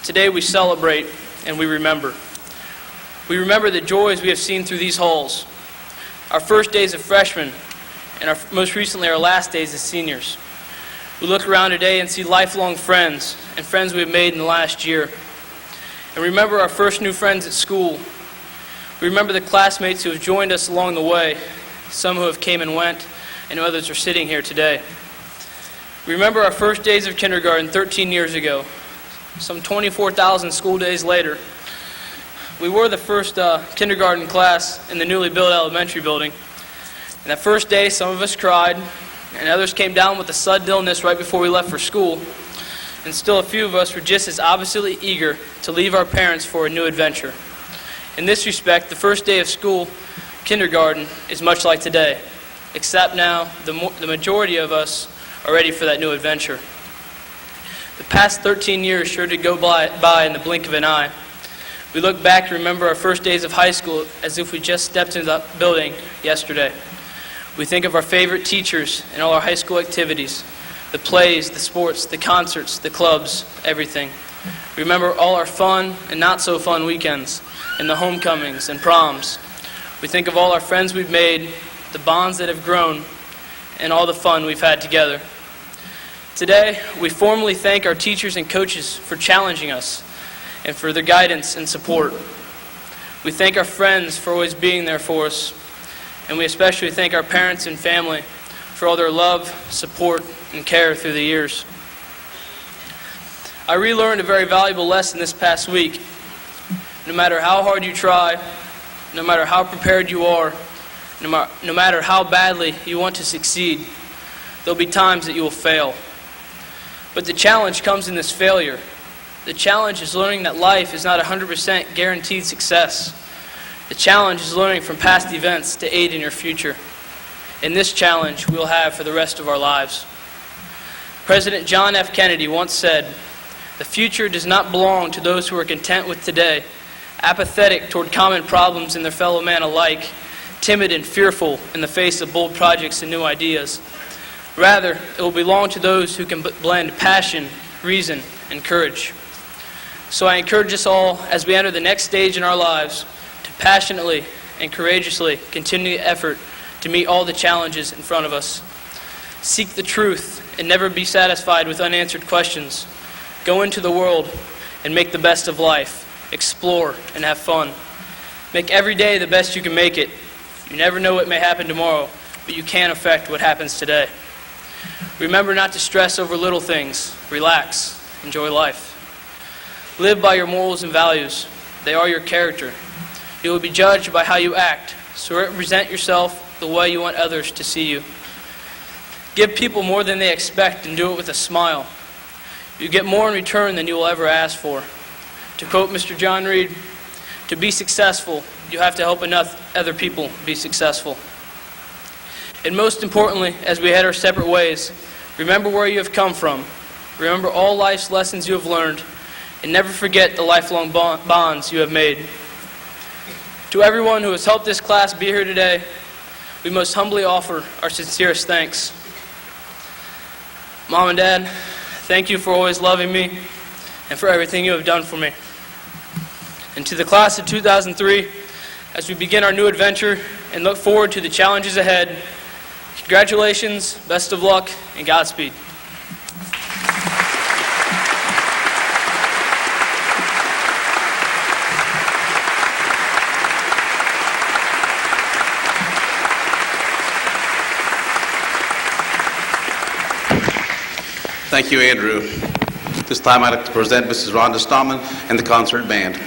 Today we celebrate and we remember. We remember the joys we have seen through these halls, our first days of freshmen, and most recently our last days as seniors. We look around today and see lifelong friends and friends we have made in the last year. And remember our first new friends at school. We remember the classmates who have joined us along the way, some who have came and went, and others are sitting here today. We remember our first days of kindergarten 13 years ago, some 24,000 school days later. We were the first kindergarten class in the newly built elementary building. And that first day, some of us cried, and others came down with a sudden illness right before we left for school. And still a few of us were just as obviously eager to leave our parents for a new adventure. In this respect, the first day of school, kindergarten, is much like today, except now the majority of us are ready for that new adventure. The past 13 years sure did go by in the blink of an eye. We look back and remember our first days of high school as if we just stepped into the building yesterday. We think of our favorite teachers and all our high school activities, the plays, the sports, the concerts, the clubs, everything. We remember all our fun and not so fun weekends, and the homecomings and proms. We think of all our friends we've made, the bonds that have grown, and all the fun we've had together. Today, we formally thank our teachers and coaches for challenging us and for their guidance and support. We thank our friends for always being there for us, and we especially thank our parents and family for all their love, support, and care through the years. I relearned a very valuable lesson this past week. No matter how hard you try, no matter how prepared you are, no matter how badly you want to succeed, there'll be times that you will fail. But the challenge comes in this failure. The challenge is learning that life is not 100% guaranteed success. The challenge is learning from past events to aid in your future. And this challenge we'll have for the rest of our lives. President John F. Kennedy once said, "The future does not belong to those who are content with today, apathetic toward common problems and their fellow man alike, timid and fearful in the face of bold projects and new ideas. Rather, it will belong to those who can blend passion, reason, and courage." So I encourage us all, as we enter the next stage in our lives, to passionately and courageously continue the effort to meet all the challenges in front of us. Seek the truth and never be satisfied with unanswered questions. Go into the world and make the best of life. Explore and have fun. Make every day the best you can make it. You never know what may happen tomorrow, but you can affect what happens today. Remember not to stress over little things. Relax. Enjoy life. Live by your morals and values. They are your character. You will be judged by how you act, so represent yourself the way you want others to see you. Give people more than they expect and do it with a smile. You get more in return than you will ever ask for. To quote Mr. John Reed, "To be successful, you have to help enough other people be successful." And most importantly, as we head our separate ways, remember where you have come from. Remember all life's lessons you have learned, and never forget the lifelong bonds you have made. To everyone who has helped this class be here today, we most humbly offer our sincerest thanks. Mom and Dad, thank you for always loving me and for everything you have done for me. And to the class of 2003, as we begin our new adventure and look forward to the challenges ahead, congratulations, best of luck, and Godspeed. Thank you, Andrew. This time I'd like to present Mrs. Rhonda Stallman and the concert band.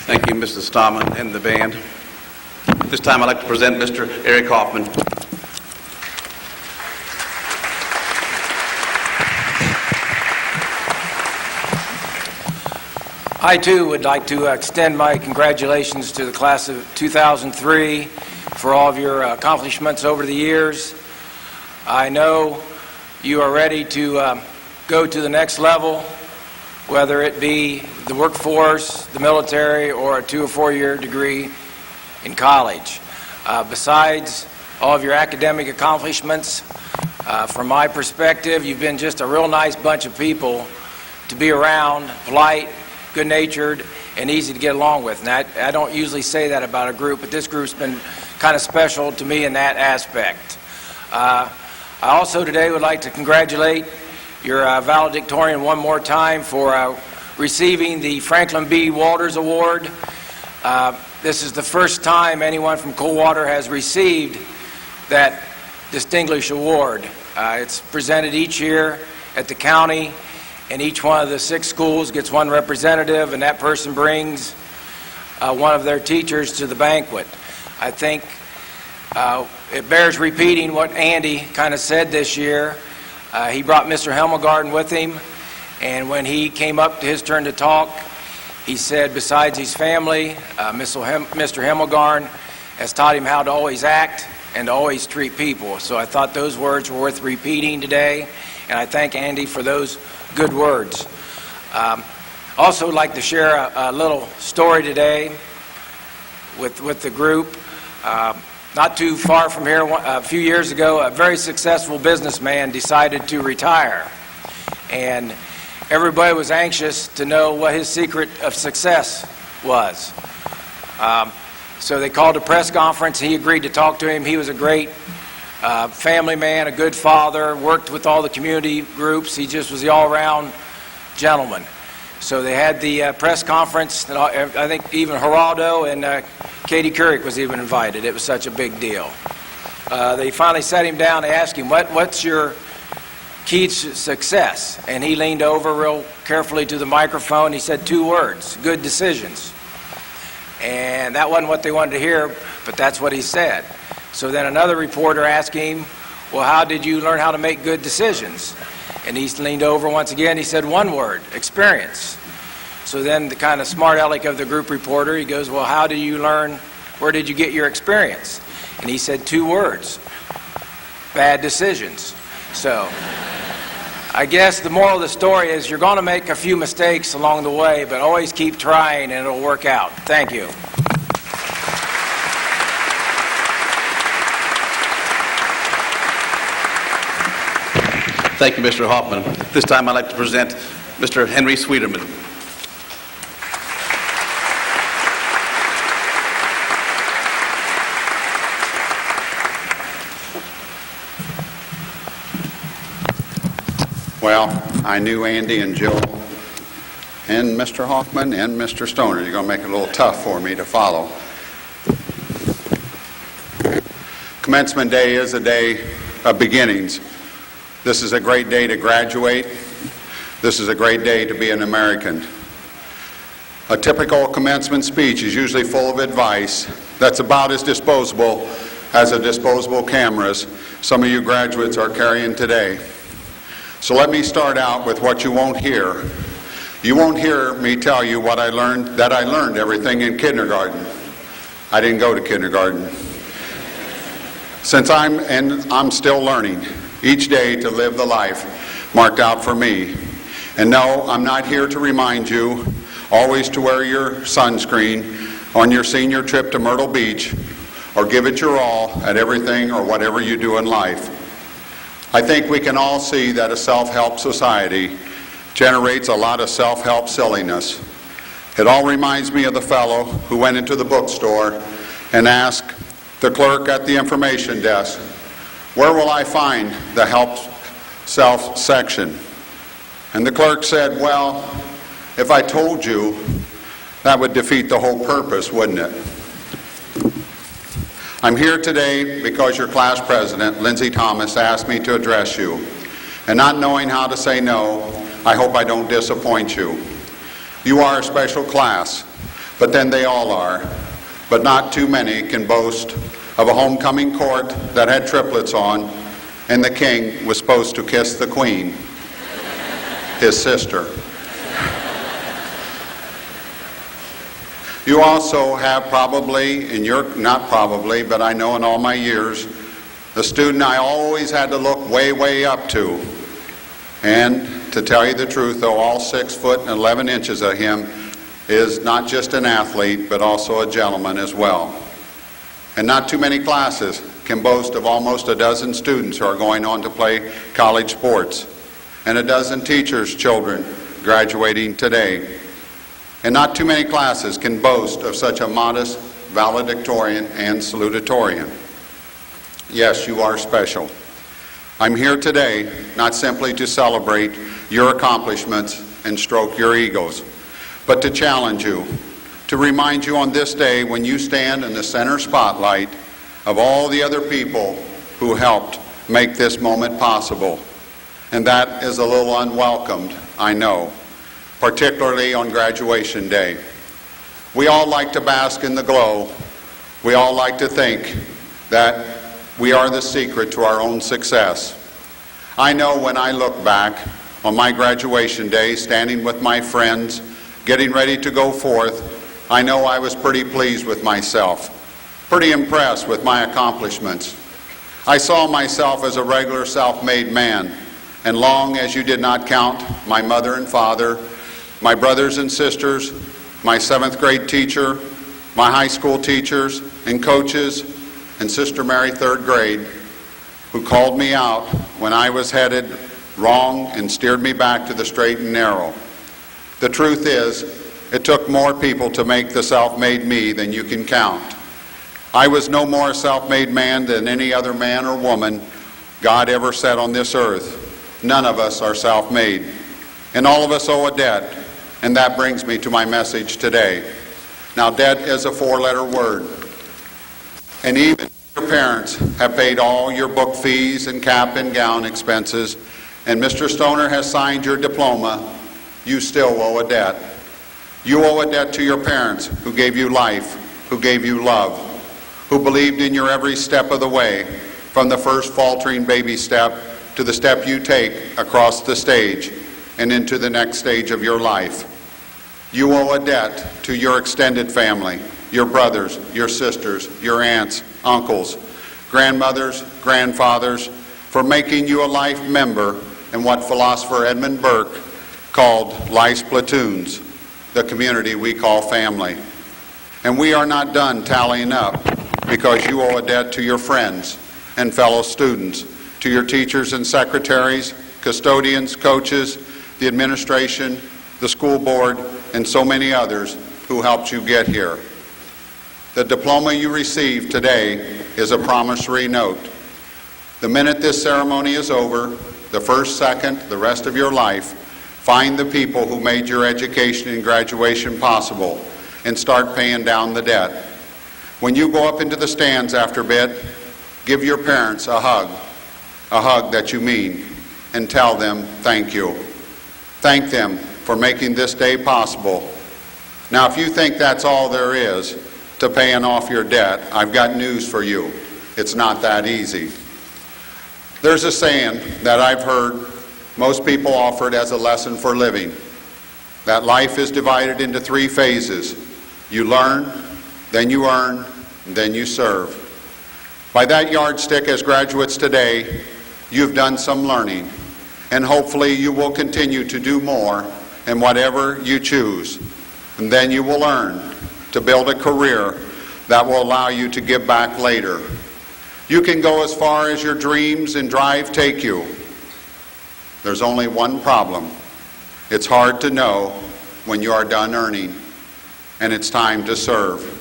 Thank you, Mrs. Stallman and the band. This time I'd like to present Mr. Eric Hoffman. I too would like to extend my congratulations to the class of 2003 for all of your accomplishments over the years. I know you are ready to go to the next level, whether it be the workforce, the military, or a 2 or 4 year degree in college. Besides all of your academic accomplishments, from my perspective, you've been just a real nice bunch of people to be around, polite, good-natured, and easy to get along with. And I don't usually say that about a group, but this group's been kind of special to me in that aspect. I also today would like to congratulate your valedictorian one more time for receiving the Franklin B. Walters Award. This is the first time anyone from Coldwater has received that distinguished award. It's presented each year at the county, and each one of the 6 schools gets one representative, and that person brings one of their teachers to the banquet. I think it bears repeating what Andy kind of said this year. He brought Mr. Hemmelgarden with him, and when he came up to his turn to talk, he said besides his family, Mr. Hemmelgarden has taught him how to always act and to always treat people. So I thought those words were worth repeating today, and I thank Andy for those good words. Also like to share a little story today with the group. Not too far from here, a few years ago, a very successful businessman decided to retire. And everybody was anxious to know what his secret of success was. So they called a press conference. He agreed to talk to him. He was a great family man, a good father, worked with all the community groups. He just was the all-around gentleman. So they had the press conference. And I think even Geraldo and Katie Couric was even invited. It was such a big deal. They finally sat him down. They asked him, what's your key to success? And he leaned over real carefully to the microphone. He said 2 words, good decisions. And that wasn't what they wanted to hear, but that's what he said. So then another reporter asked him, well, how did you learn how to make good decisions? And he leaned over once again. He said 1 word, experience. So then the kind of smart aleck of the group reporter, he goes, well, how did you learn, where did you get your experience? And he said 2 words, bad decisions. So I guess the moral of the story is you're going to make a few mistakes along the way, but always keep trying and it'll work out. Thank you. Thank you, Mr. Hoffman. This time I'd like to present Mr. Henry Sweeterman. Well, I knew Andy and Joe and Mr. Hoffman and Mr. Stoner. You're going to make it a little tough for me to follow. Commencement Day is a day of beginnings. This is a great day to graduate. This is a great day to be an American. A typical commencement speech is usually full of advice that's about as disposable as the disposable cameras some of you graduates are carrying today. So let me start out with what you won't hear. You won't hear me tell you what I learned everything in kindergarten. I didn't go to kindergarten. Since I'm still learning each day to live the life marked out for me. And no, I'm not here to remind you always to wear your sunscreen on your senior trip to Myrtle Beach or give it your all at everything or whatever you do in life. I think we can all see that a self-help society generates a lot of self-help silliness. It all reminds me of the fellow who went into the bookstore and asked the clerk at the information desk, where will I find the help self section? And the clerk said, well, if I told you, that would defeat the whole purpose, wouldn't it? I'm here today because your class president, Lindsay Thomas, asked me to address you. And not knowing how to say no, I hope I don't disappoint you. You are a special class, but then they all are. But not too many can boast of a homecoming court that had triplets on, and the king was supposed to kiss the queen, his sister. You also have probably, not probably, but I know in all my years, the student I always had to look way, way up to. And to tell you the truth, though, all 6 foot and 11 inches of him is not just an athlete, but also a gentleman as well. And not too many classes can boast of almost a dozen students who are going on to play college sports, and a dozen teachers' children graduating today. And not too many classes can boast of such a modest valedictorian and salutatorian. Yes, you are special. I'm here today not simply to celebrate your accomplishments and stroke your egos, but to challenge you, to remind you on this day when you stand in the center spotlight of all the other people who helped make this moment possible. And that is a little unwelcomed, I know, particularly on graduation day. We all like to bask in the glow. We all like to think that we are the secret to our own success. I know when I look back on my graduation day, standing with my friends, getting ready to go forth, I know I was pretty pleased with myself, pretty impressed with my accomplishments. I saw myself as a regular self-made man, and long as you did not count my mother and father, my brothers and sisters, my 7th grade teacher, my high school teachers and coaches, and Sister Mary 3rd grade, who called me out when I was headed wrong and steered me back to the straight and narrow. The truth is, it took more people to make the self-made me than you can count. I was no more a self-made man than any other man or woman God ever set on this earth. None of us are self-made, and all of us owe a debt, and that brings me to my message today. Now, debt is a 4-letter word, and even your parents have paid all your book fees and cap and gown expenses, and Mr. Stoner has signed your diploma. You still owe a debt. You owe a debt to your parents who gave you life, who gave you love, who believed in your every step of the way, from the first faltering baby step to the step you take across the stage and into the next stage of your life. You owe a debt to your extended family, your brothers, your sisters, your aunts, uncles, grandmothers, grandfathers, for making you a life member in what philosopher Edmund Burke called life's platoons, the community we call family. And we are not done tallying up, because you owe a debt to your friends and fellow students, to your teachers and secretaries, custodians, coaches, the administration, the school board, and so many others who helped you get here. The diploma you receive today is a promissory note. The minute this ceremony is over, the first, second, the rest of your life, find the people who made your education and graduation possible and start paying down the debt. When you go up into the stands after bid, give your parents a hug that you mean, and tell them thank you. Thank them for making this day possible. Now, if you think that's all there is to paying off your debt, I've got news for you. It's not that easy. There's a saying that I've heard most people offer it as a lesson for living, that life is divided into 3 phases. You learn, then you earn, and then you serve. By that yardstick, as graduates today, you've done some learning, and hopefully you will continue to do more in whatever you choose. And then you will earn to build a career that will allow you to give back later. You can go as far as your dreams and drive take you. There's only one problem. It's hard to know when you are done earning, and it's time to serve.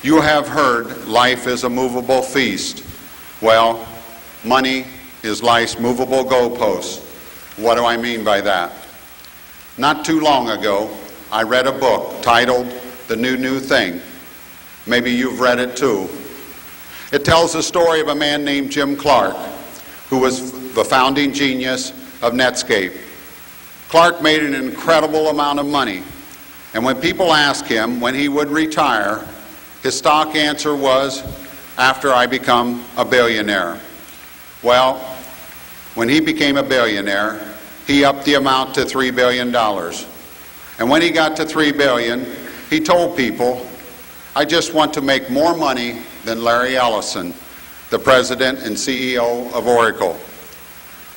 You have heard life is a movable feast. Well, money is life's movable goalpost. What do I mean by that? Not too long ago, I read a book titled The New Thing. Maybe you've read it too. It tells the story of a man named Jim Clark, who was the founding genius of Netscape. Clark made an incredible amount of money, and when people asked him when he would retire, his stock answer was, after I become a billionaire. Well, when he became a billionaire, he upped the amount to $3 billion. And when he got to $3 billion, he told people, I just want to make more money than Larry Ellison, the president and CEO of Oracle.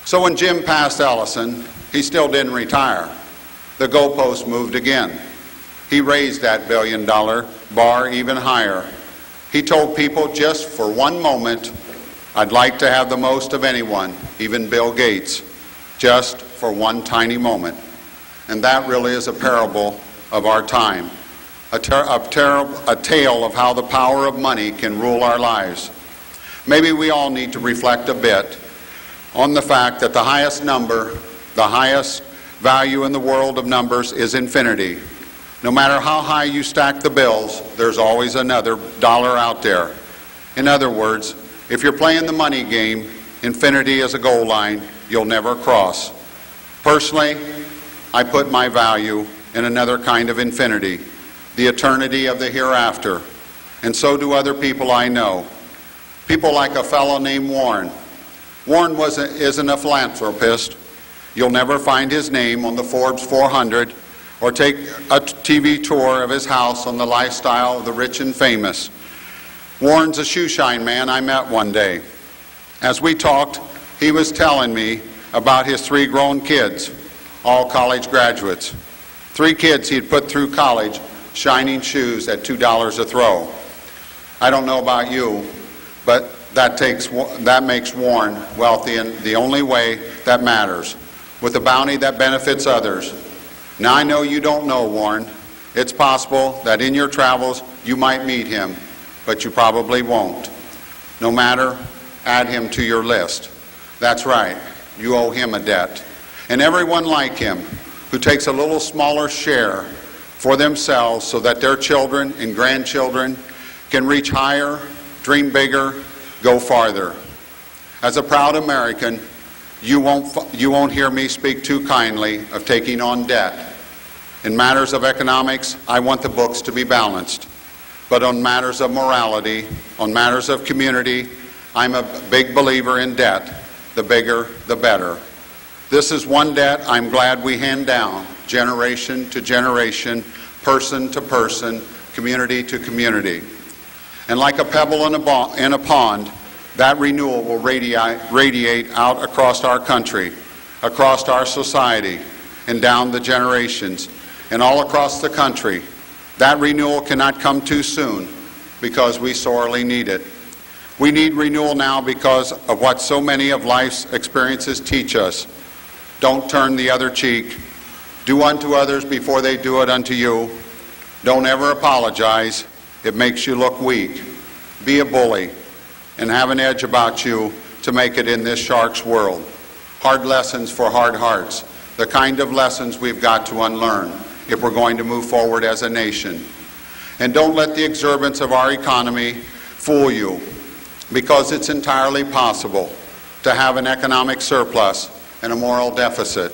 So when Jim passed Ellison, he still didn't retire. The goalpost moved again. He raised that billion-dollar bar even higher. He told people, just for one moment, I'd like to have the most of anyone, even Bill Gates, just for one tiny moment. And that really is a parable of our time, a tale of how the power of money can rule our lives. Maybe we all need to reflect a bit on the fact that the highest number, the highest value in the world of numbers is infinity. No matter how high you stack the bills, there's always another dollar out there. In other words, if you're playing the money game, infinity is a goal line you'll never cross. Personally, I put my value in another kind of infinity, the eternity of the hereafter, and so do other people I know. People like a fellow named Warren. Warren isn't a philanthropist. You'll never find his name on the Forbes 400 or take a TV tour of his house on the lifestyle of the rich and famous. Warren's a shoeshine man I met one day. As we talked, he was telling me about his 3 grown kids, all college graduates. 3 kids he'd put through college, shining shoes at $2 a throw. I don't know about you, but that makes Warren wealthy in the only way that matters, with a bounty that benefits others. Now I know you don't know Warren. It's possible that in your travels you might meet him, but you probably won't. No matter, add him to your list. That's right, you owe him a debt. And everyone like him, who takes a little smaller share for themselves so that their children and grandchildren can reach higher, dream bigger, go farther. As a proud American, you won't hear me speak too kindly of taking on debt. In matters of economics, I want the books to be balanced. But on matters of morality, on matters of community, I'm a big believer in debt. The bigger, the better. This is one debt I'm glad we hand down, generation to generation, person to person, community to community. And like a pebble in a pond, that renewal will radiate out across our country, across our society, and down the generations, and all across the country. That renewal cannot come too soon because we sorely need it. We need renewal now because of what so many of life's experiences teach us. Don't turn the other cheek. Do unto others before they do it unto you. Don't ever apologize. It makes you look weak. Be a bully and have an edge about you to make it in this shark's world. Hard lessons for hard hearts, the kind of lessons we've got to unlearn if we're going to move forward as a nation. And don't let the exuberance of our economy fool you, because it's entirely possible to have an economic surplus and a moral deficit,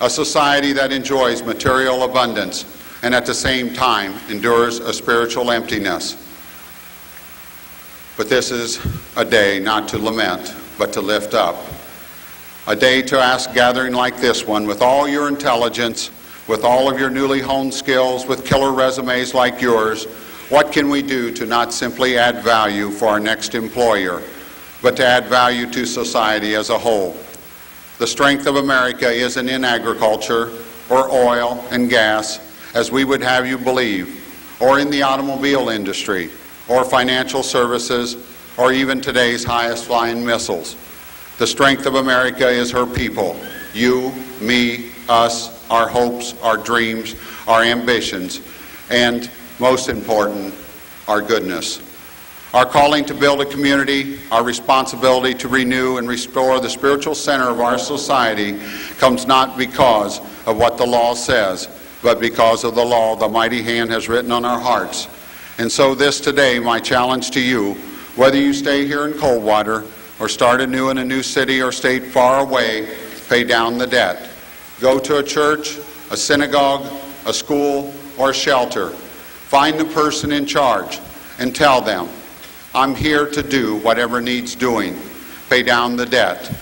a society that enjoys material abundance and at the same time endures a spiritual emptiness. But this is a day not to lament, but to lift up. A day to ask, gathering like this one, with all your intelligence, with all of your newly honed skills, with killer resumes like yours, what can we do to not simply add value for our next employer, but to add value to society as a whole? The strength of America isn't in agriculture or oil and gas, as we would have you believe, or in the automobile industry, or financial services, or even today's highest flying missiles. The strength of America is her people, you, me, us, our hopes, our dreams, our ambitions, and most important, our goodness. Our calling to build a community, our responsibility to renew and restore the spiritual center of our society comes not because of what the law says, but because of the law the mighty hand has written on our hearts. And so this today, my challenge to you, whether you stay here in Coldwater or start anew in a new city or state far away, pay down the debt. Go to a church, a synagogue, a school, or a shelter. Find the person in charge and tell them, I'm here to do whatever needs doing. Pay down the debt.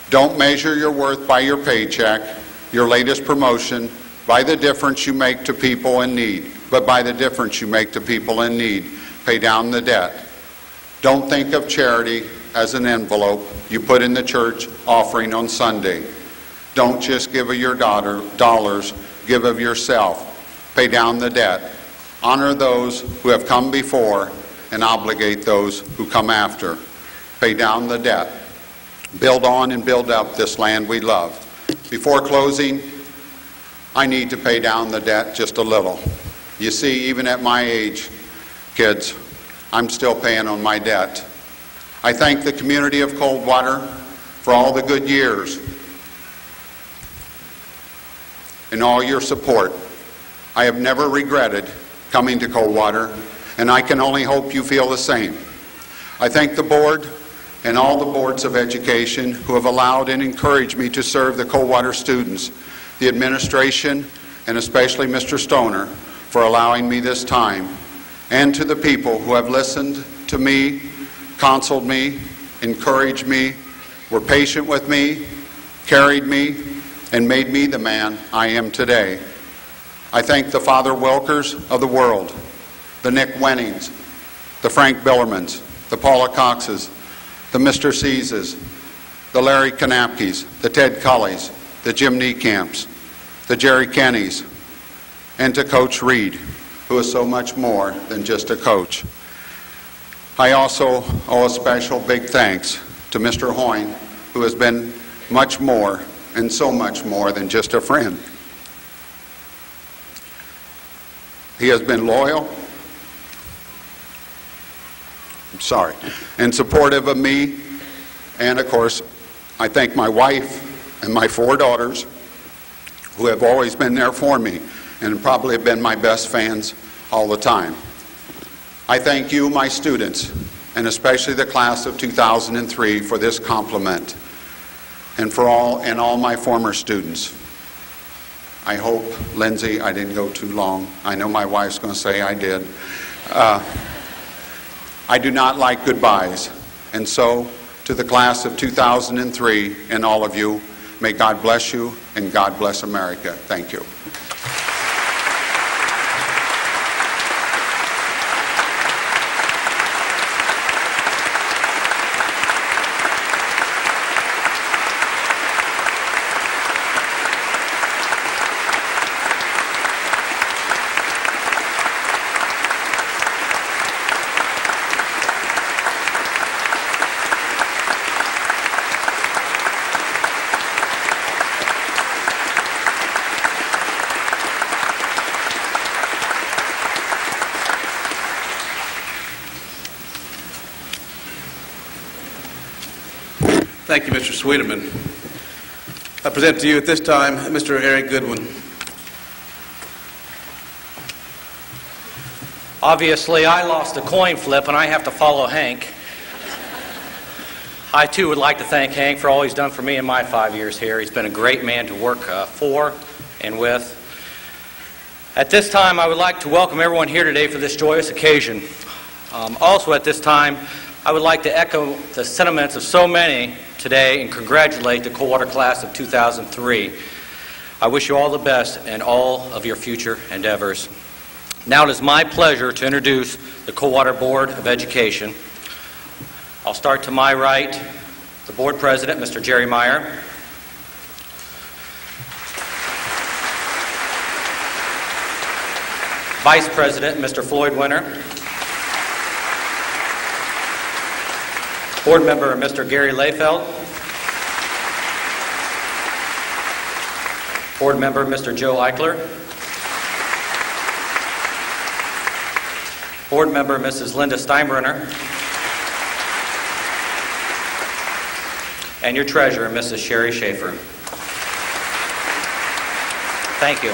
Don't measure your worth by your paycheck, your latest promotion, by the difference you make to people in need, but by the difference you make to people in need. Pay down the debt. Don't think of charity as an envelope you put in the church offering on Sunday. Don't just give of your dollars, give of yourself. Pay down the debt. Honor those who have come before and obligate those who come after. Pay down the debt. Build on and build up this land we love. Before closing, I need to pay down the debt just a little. You see, even at my age, kids, I'm still paying on my debt. I thank the community of Coldwater for all the good years and all your support. I have never regretted coming to Coldwater, and I can only hope you feel the same. I thank the board and all the boards of education who have allowed and encouraged me to serve the Coldwater students, the administration, and especially Mr. Stoner for allowing me this time, and to the people who have listened to me, counseled me, encouraged me, were patient with me, carried me, and made me the man I am today. I thank the Father Wilkers of the world, the Nick Wennings, the Frank Billermans, the Paula Coxes, the Mr. Seases, the Larry Kanapkes, the Ted Cullys, the Jim Niekamps, the Jerry Kennys, and to Coach Reed, who is so much more than just a coach. I also owe a special big thanks to Mr. Hoyne, who has been much more and so much more than just a friend. He has been loyal, and supportive of me, and of course, I thank my wife and my 4 daughters who have always been there for me and probably have been my best fans all the time. I thank you, my students, and especially the class of 2003 for this compliment, and for all my former students. I hope, Lindsay, I didn't go too long. I know my wife's going to say I did. I do not like goodbyes, and so to the class of 2003 and all of you, may God bless you and God bless America. Thank you. Thank you, Mr. Sweeterman. I present to you at this time Mr. Eric Goodwin. Obviously, I lost a coin flip, and I have to follow Hank. I, too, would like to thank Hank for all he's done for me in my 5 years here. He's been a great man to work for and with. At this time, I would like to welcome everyone here today for this joyous occasion. Also at this time, I would like to echo the sentiments of so many today and congratulate the Coldwater class of 2003. I wish you all the best in all of your future endeavors. Now it is my pleasure to introduce the Coldwater Board of Education. I'll start to my right, the board president, Mr. Jerry Meyer. Vice President, Mr. Floyd Winter. Board member, Mr. Gary Layfeld. Board member, Mr. Joe Eichler. Board member, Mrs. Linda Steinbrenner. And your treasurer, Mrs. Sherry Schaefer. Thank you.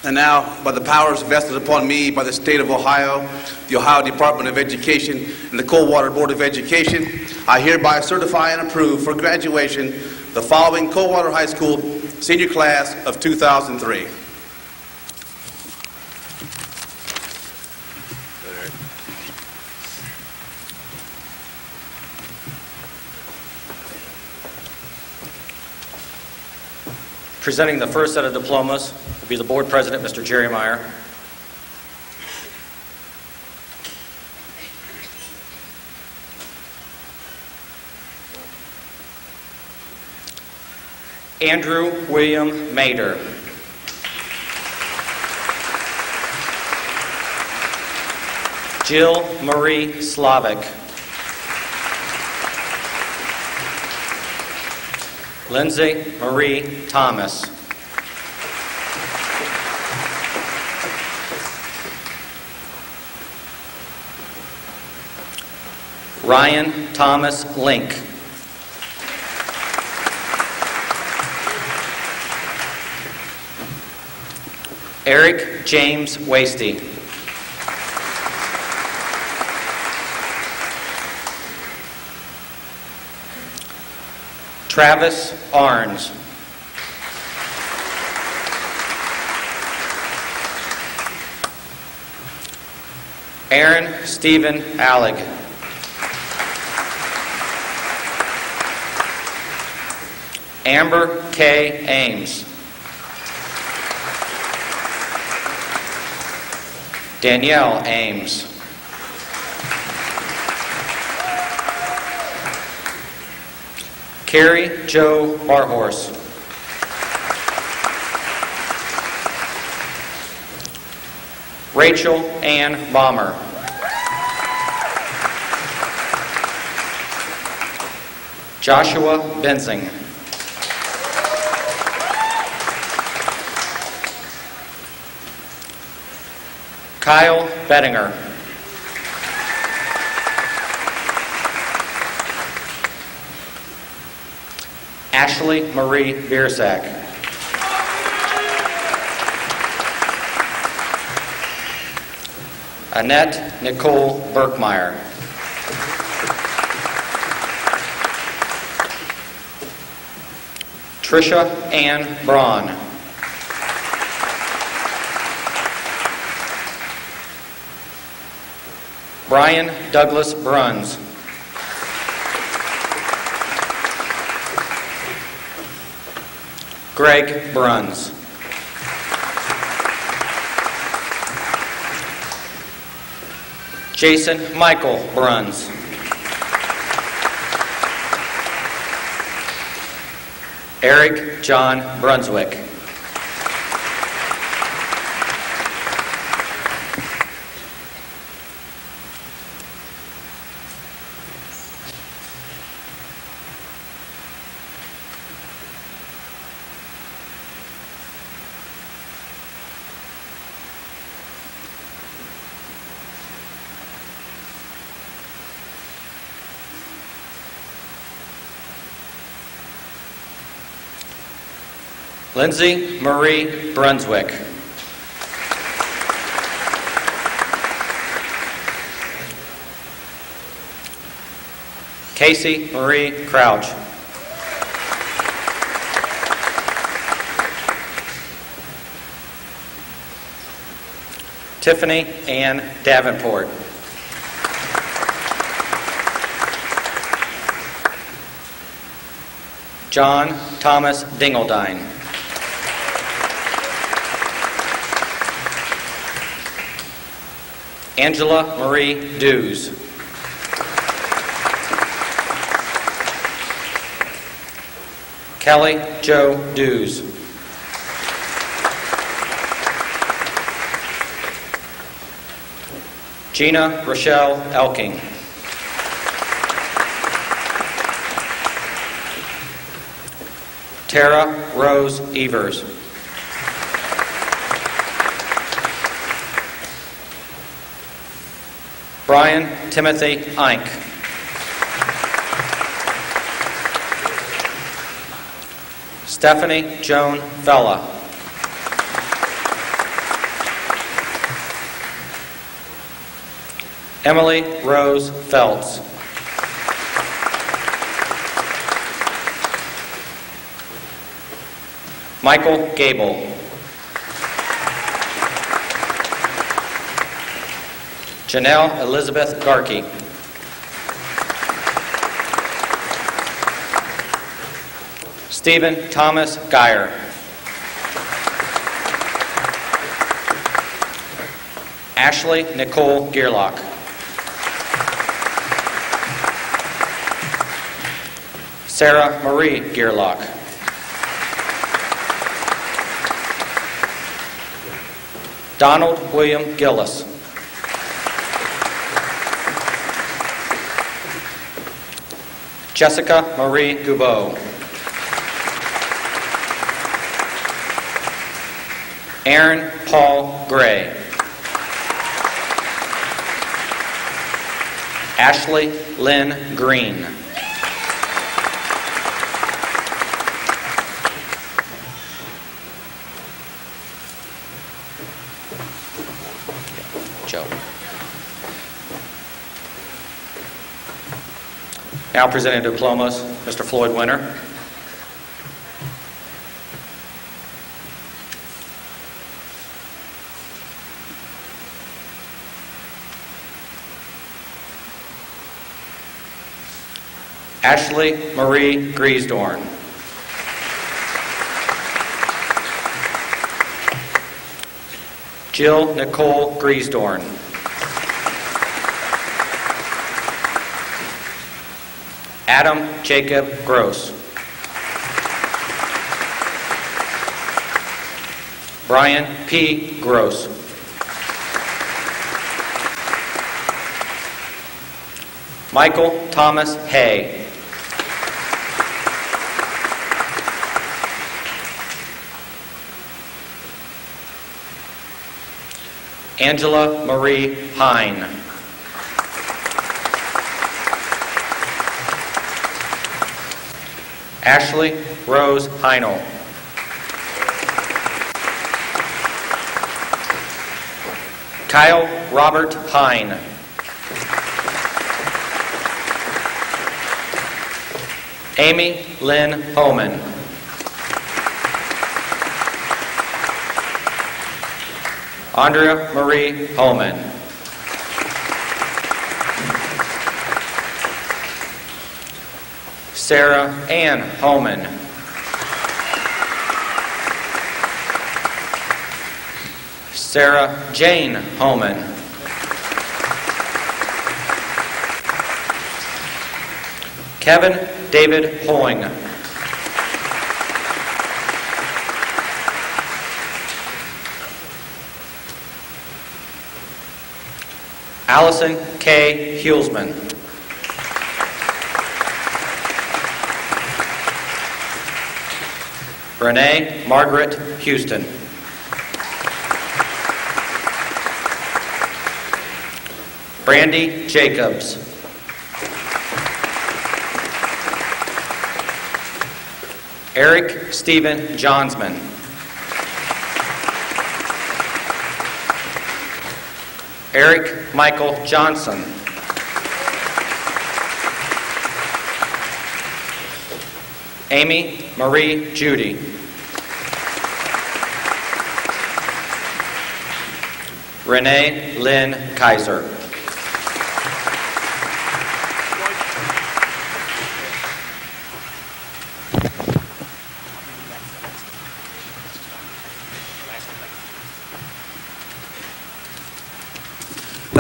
And now, by the powers vested upon me by the state of Ohio, the Ohio Department of Education, and the Coldwater Board of Education, I hereby certify and approve for graduation the following Coldwater High School senior class of 2003. Presenting the first set of diplomas will be the board president, Mr. Jerry Meyer. Andrew William Mader. Jill Marie Slavic. Lindsay Marie Thomas. Ryan Thomas Link. Eric James Wasty. Travis Arns. Aaron Stephen Allig. Amber K. Ames. Danielle Ames. Carrie Jo Barhorse. Rachel Ann Bomber. Joshua Benzing. Kyle Bettinger. Ashley Marie Biersack. Annette Nicole Berkmeyer. Trisha Ann Braun. Brian Douglas Bruns. Greg Bruns. Jason Michael Bruns. Eric John Brunswick. Lindsay Marie Brunswick. Casey Marie Crouch. Tiffany Ann Davenport. John Thomas Dingeldine. Angela Marie Dews. Kelly Jo Dews. Gina Rochelle Elking. Tara Rose Evers. Brian Timothy Eink. Stephanie Joan Vella. Emily Rose Phelps. Michael Gable. Janelle Elizabeth Garkey. Stephen Thomas Geyer. Ashley Nicole Gearlock. Sarah Marie Gearlock. Donald William Gillis. Jessica Marie Goubeau. Aaron Paul Gray. Ashley Lynn Green. Joe. Now presenting diplomas, Mr. Floyd Winter. Ashley Marie Griesdorn. Jill Nicole Griesdorn. Adam Jacob Gross. Brian P. Gross. Michael Thomas Hay. Angela Marie Hine. Ashley Rose Heinel. Kyle Robert Hine. Amy Lynn Homan. Andrea Marie Holman. Sarah Ann Holman. Sarah Jane Holman. Kevin David Hoing. Allison K. Hulsman. Renee Margaret Houston. Brandy Jacobs. Eric Stephen Johnsman. Eric Michael Johnson. Amy Marie Judy. Renee Lynn Kaiser.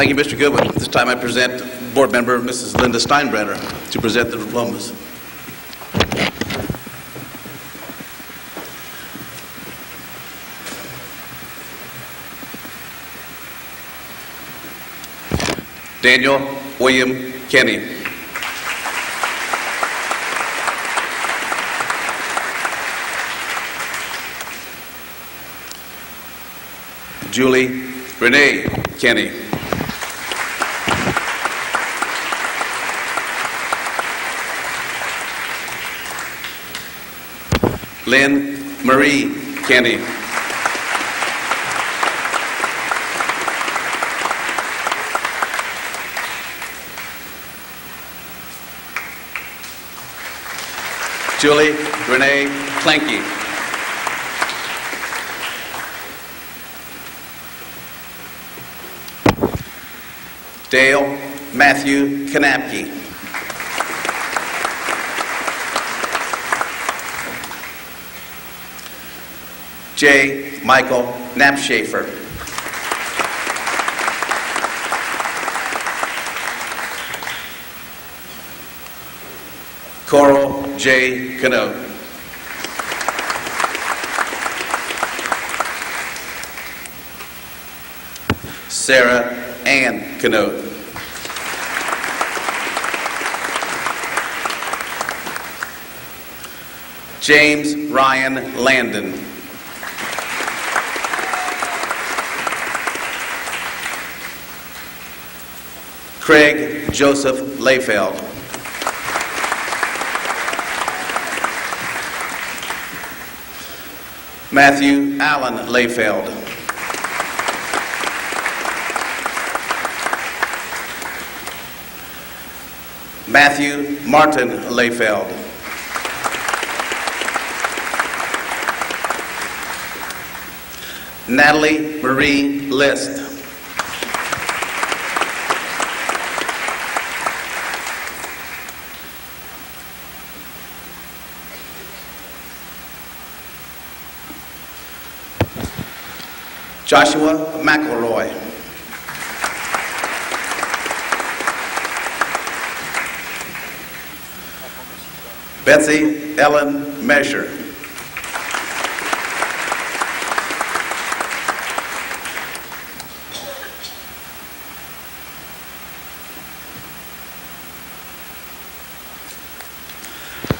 Thank you, Mr. Goodwin. At this time I present Board Member Mrs. Linda Steinbrenner to present the diplomas. Daniel William Kenny. Julie Renee Kenny. Lynn Marie Kenny. Julie Renee Clanky. Dale Matthew Kanapke. J. Michael Knapschafer. J. Cano. Sarah Ann Cano. James Ryan Landon. Craig Joseph Layfeld. Matthew Allen Layfeld. Matthew Martin Layfeld. Natalie Marie List. Joshua McElroy. Betsy Ellen Mesher.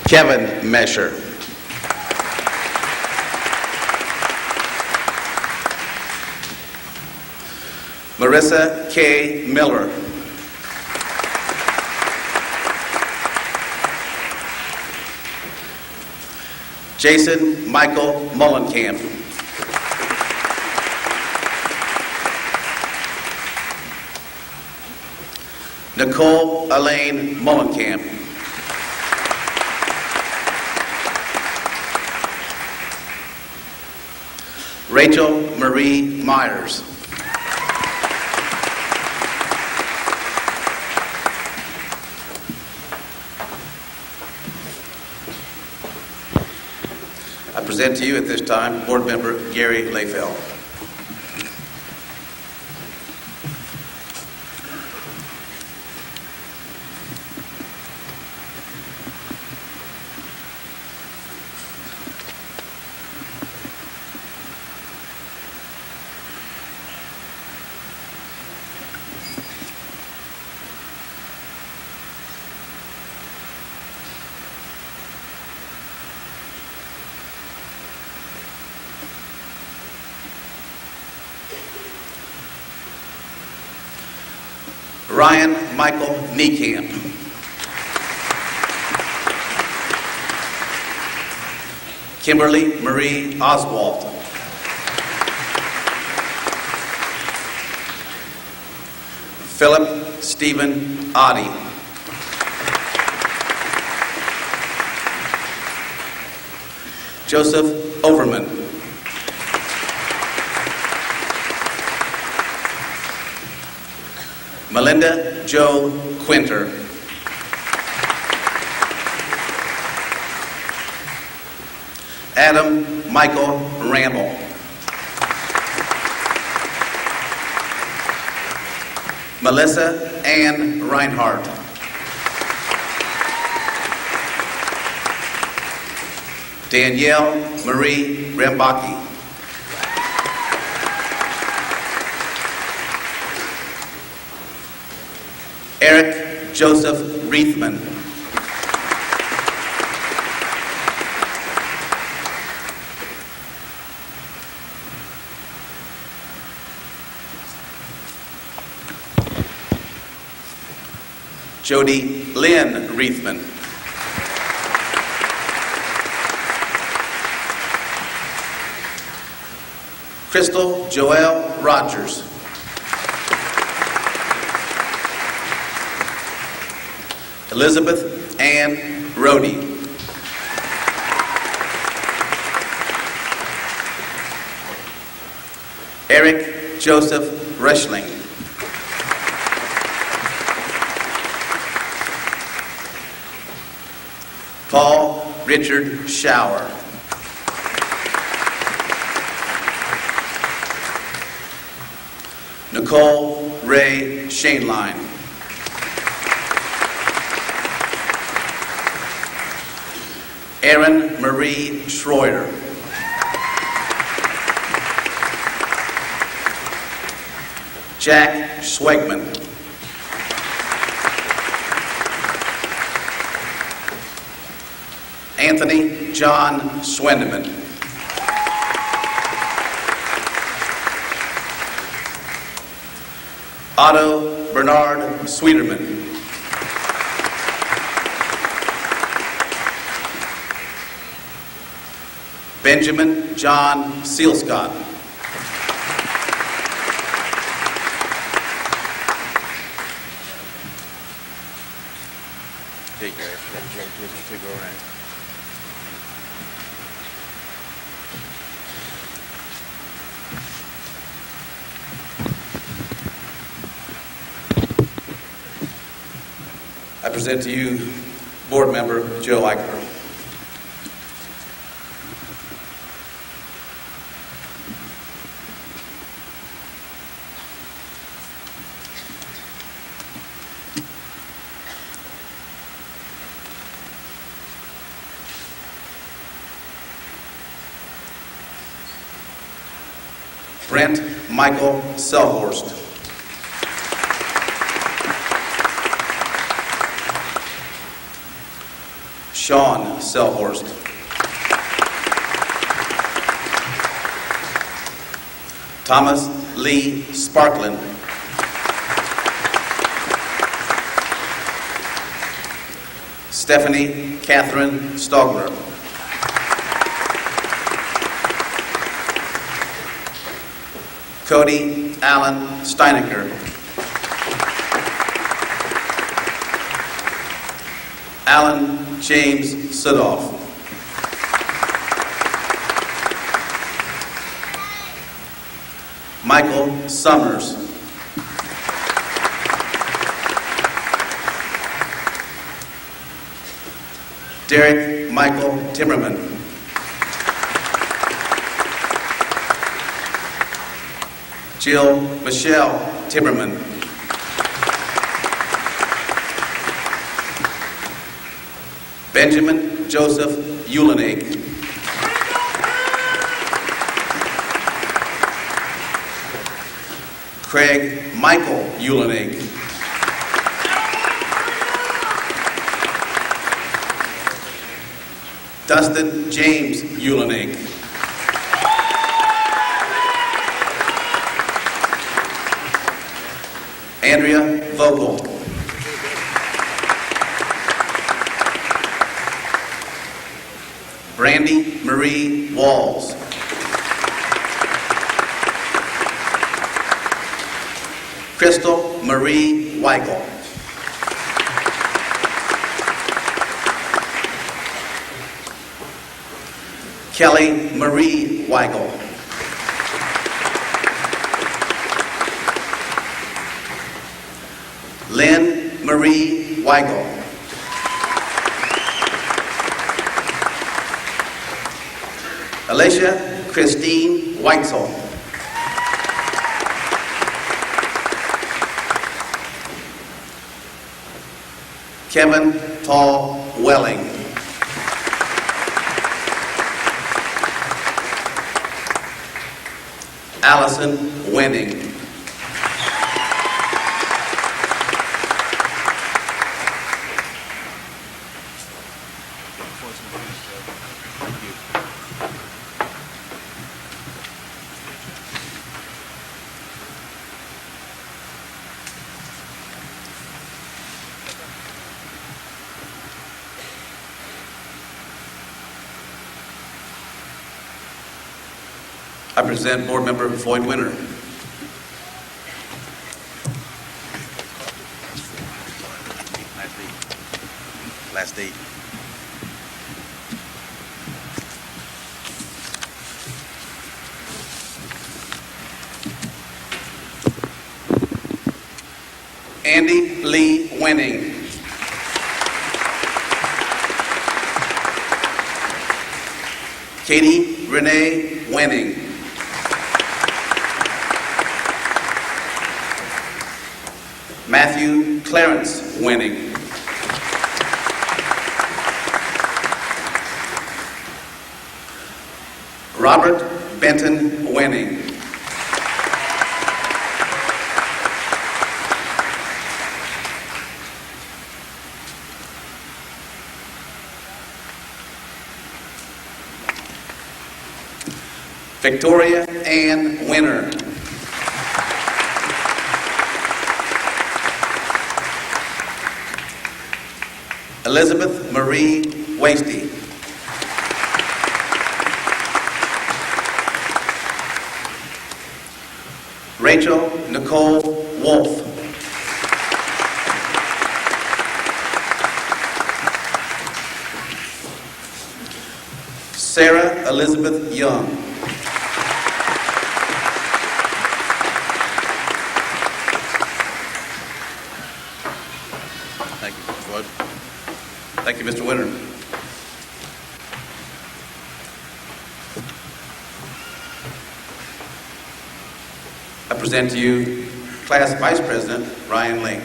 Kevin Mesher. Marissa K. Miller. Jason Michael Mullenkamp. Nicole Elaine Mullenkamp. Rachel Marie Myers. I present to you at this time Board Member Gary Layfeld. Ryan Michael Niekamp. Kimberly Marie Oswald. Philip Stephen Oddie. Joseph Overman. Melinda Jo Quinter. Adam Michael Randall. Melissa Ann Reinhardt. Danielle Marie Rembaki. Eric Joseph Reithman. Jody Lynn Reithman. Crystal Joelle Rogers. Elizabeth Ann Rohde. Eric Joseph Reschling. Paul Richard Shower. Nicole Ray Shaneline. Erin Marie Schroeder. Jack Schwegman. Anthony John Schwendeman. Otto Bernard Sweeterman. Benjamin John Sealscott. I present to you Board Member Joe Eichler. Brent Michael Selhorst. Sean Selhorst. Thomas Lee Sparklin. Stephanie Catherine Stogler. Cody Allen Steinecker. Alan James Sudoff. Michael Summers. Derek Michael Timmerman. Jill Michelle Timmerman. Benjamin Joseph Ulenig. Craig Michael Ulenig. Dustin James Ulenig. Andrea Vogel. Brandy Marie Walls. Crystal Marie Weigel. Kelly Marie Weigel. Lynn Marie Weigel. Alicia Christine Weitzel. Kevin Paul Welling. Allison Wenning. I present Board Member Floyd Winter. Last date. Andy Lee Winning. Katie Renee Winning. Matthew Clarence Winning. Robert Benton Winning. Victoria Ann Winner. Elizabeth Marie Wasty. Rachel Nicole Wolf. Sarah Elizabeth Young. Thank you, Mr. Wood. Thank you, Mr. Winter. I present to you Class Vice President Ryan Link.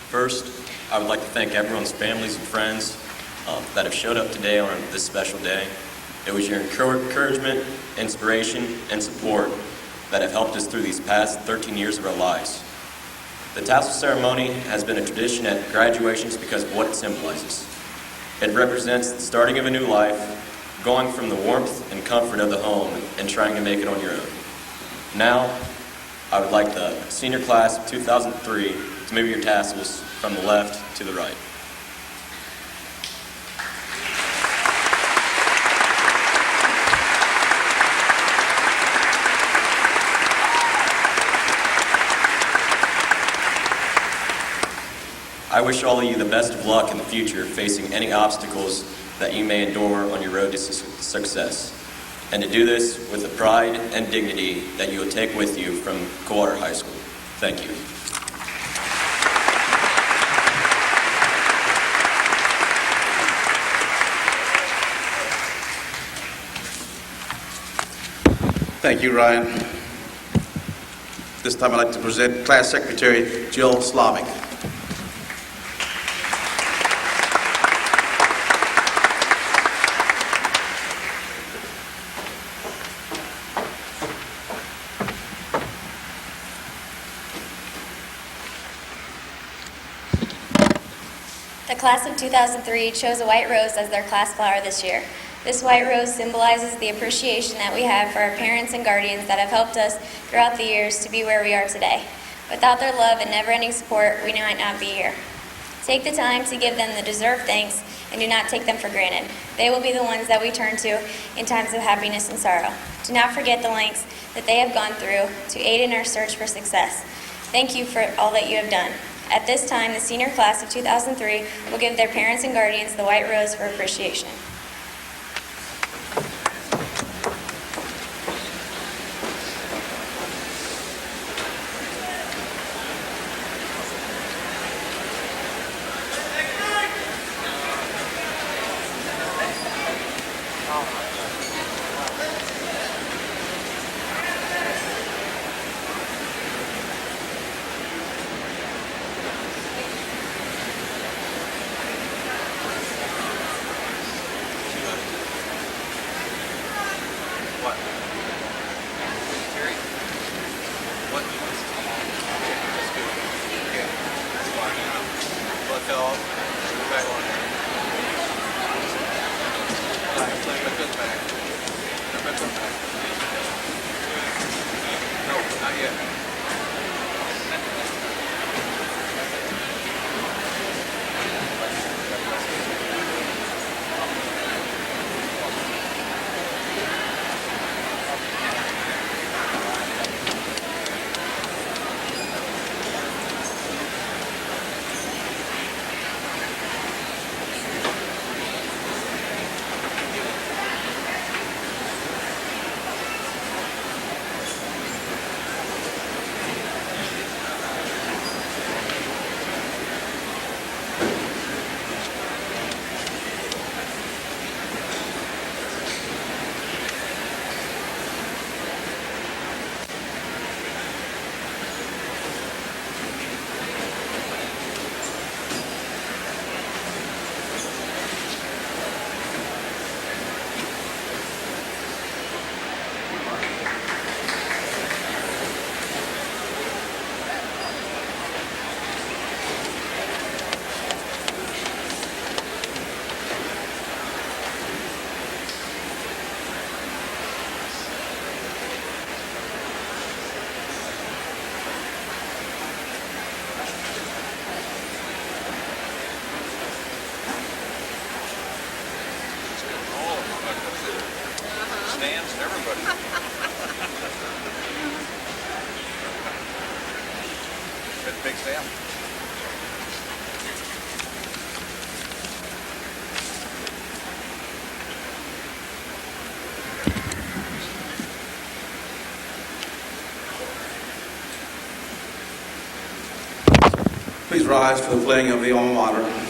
First, I would like to thank everyone's families and friends that have showed up today on this special day. It was your encouragement, inspiration, and support that have helped us through these past 13 years of our lives. The tassel ceremony has been a tradition at graduations because of what it symbolizes. It represents the starting of a new life, going from the warmth and comfort of the home and trying to make it on your own. Now, I would like the senior class of 2003 to move your tassels from the left to the right. I wish all of you the best of luck in the future facing any obstacles that you may endure on your road to success, and to do this with the pride and dignity that you will take with you from Coldwater High School. Thank you. Thank you, Ryan. This time I'd like to present Class Secretary Jill Slavic. The class of 2003 chose a white rose as their class flower this year. This white rose symbolizes the appreciation that we have for our parents and guardians that have helped us throughout the years to be where we are today. Without their love and never-ending support, we might not be here. Take the time to give them the deserved thanks and do not take them for granted. They will be the ones that we turn to in times of happiness and sorrow. Do not forget the lengths that they have gone through to aid in our search for success. Thank you for all that you have done. At this time, the senior class of 2003 will give their parents and guardians the white rose for appreciation. please rise for the playing of the alma mater.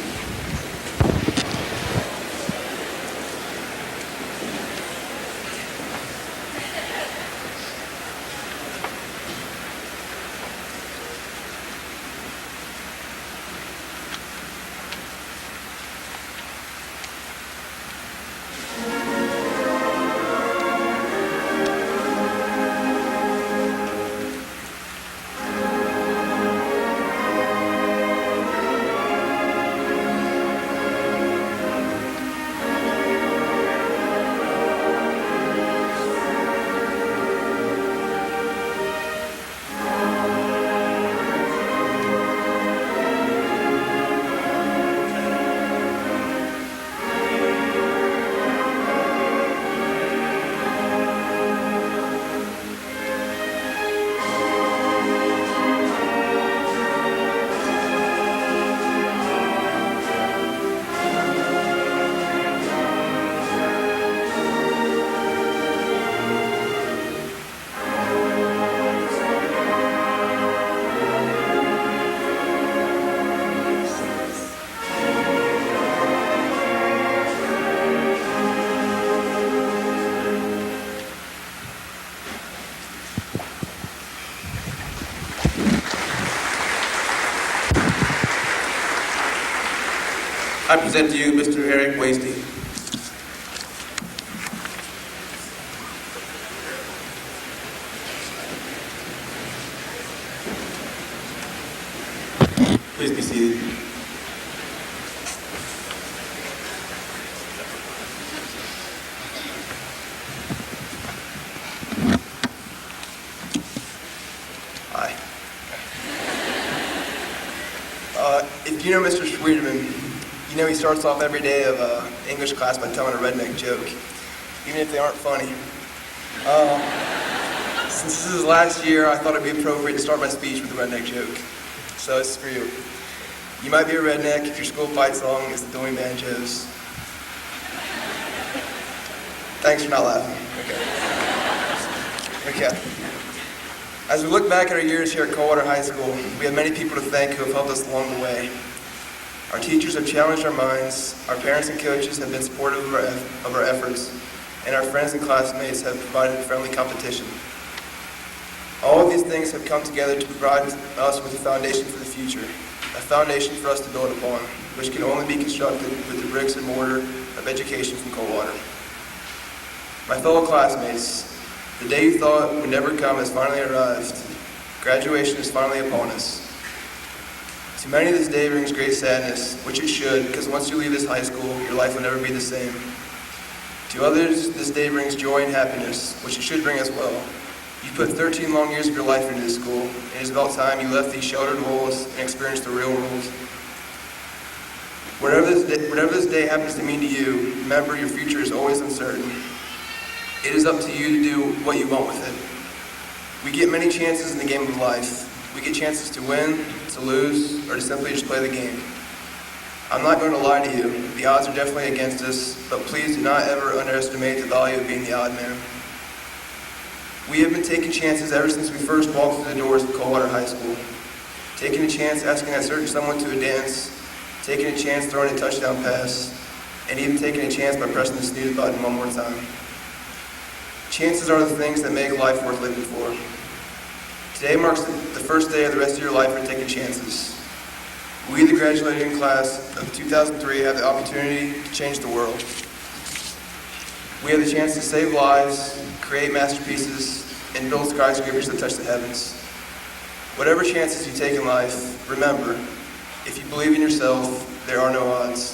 I present to you Mr. Eric Wasty. Please be seated. Hi. If you know Mr. Schwederman, you know he starts off every day of English class by telling a redneck joke, even if they aren't funny. Since this is his last year, I thought it'd be appropriate to start my speech with a redneck joke. So this is for you. You might be a redneck if your school fight song is the Doing Banjos. Thanks for not laughing. Okay. As we look back at our years here at Coldwater High School, we have many people to thank who have helped us along the way. Our teachers have challenged our minds, our parents and coaches have been supportive of our efforts, and our friends and classmates have provided friendly competition. All of these things have come together to provide us with a foundation for the future, a foundation for us to build upon, which can only be constructed with the bricks and mortar of education from Coldwater. My fellow classmates, the day you thought would never come has finally arrived. Graduation is finally upon us. To many, this day brings great sadness, which it should, because once you leave this high school, your life will never be the same. To others, this day brings joy and happiness, which it should bring as well. You put 13 long years of your life into this school, and it is about time you left these sheltered walls and experienced the real world. Whatever this day happens to mean to you, remember your future is always uncertain. It is up to you to do what you want with it. We get many chances in the game of life. We get chances to win, to lose, or to simply just play the game. I'm not going to lie to you. The odds are definitely against us, but please do not ever underestimate the value of being the odd man. We have been taking chances ever since we first walked through the doors of Coldwater High School. Taking a chance asking that certain someone to a dance, taking a chance throwing a touchdown pass, and even taking a chance by pressing the snooze button one more time. Chances are the things that make life worth living for. Today marks the first day of the rest of your life for taking chances. We, the graduating class of 2003, have the opportunity to change the world. We have the chance to save lives, create masterpieces, and build skyscrapers that touch the heavens. Whatever chances you take in life, remember, if you believe in yourself, there are no odds.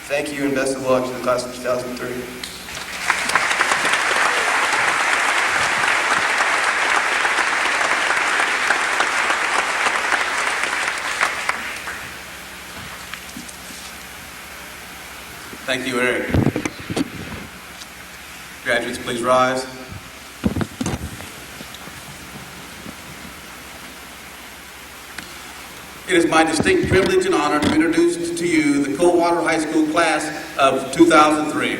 Thank you and best of luck to the class of 2003. Thank you, Eric. Graduates, please rise. It is my distinct privilege and honor to introduce to you the Coldwater High School class of 2003.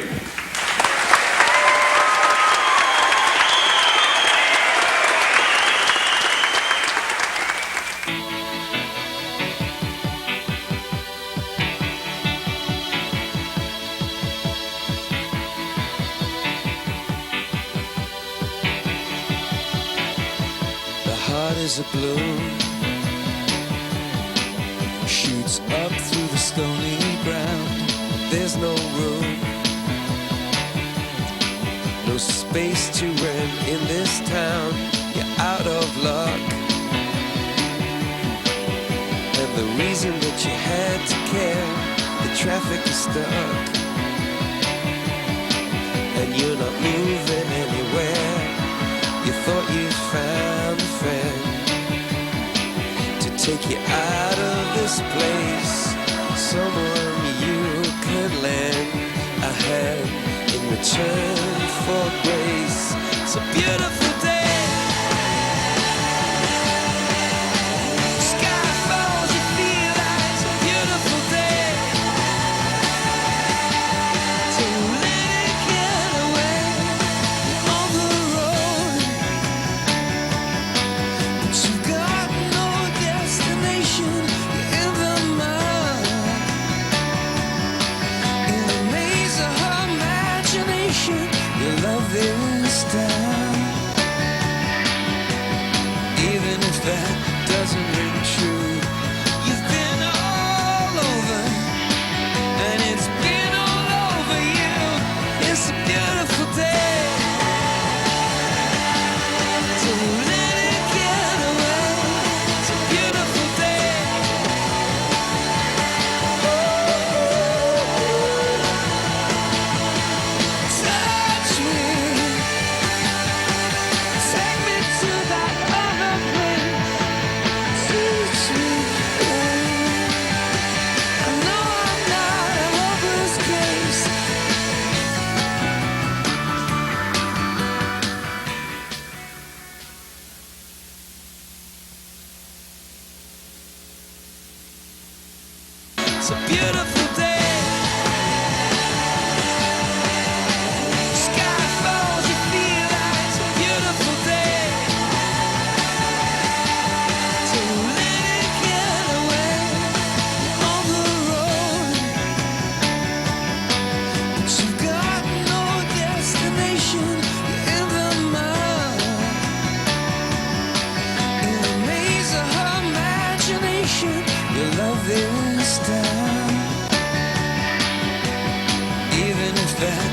roses are bloom, shoots up through the stony ground. There's no room, no space to rent in this town. You're out of luck, and the reason that you had to care, the traffic is stuck, and you're not moving anywhere. You thought you found a friend to take you out of this place, someone you could lend a hand in return for grace. It's a beautiful day. Sky falls, you feel like it's a beautiful day. So let it get away on the road, but you've got no destination. You're in the mud, in a maze of her imagination. Your love is down, even if that doesn't ring true. You've been all over, and it's been all over you. It's a beautiful day. So let it get away. It's a beautiful day. Touch me, take me to that other place. Teach me, I know I'm not a hopeless case. It's a beautiful day. Sky falls, you feel like it's a beautiful day. So let it get away on the road, but you've got no destination. You're in the mud, in a maze of her imagination. Your love is down, even if that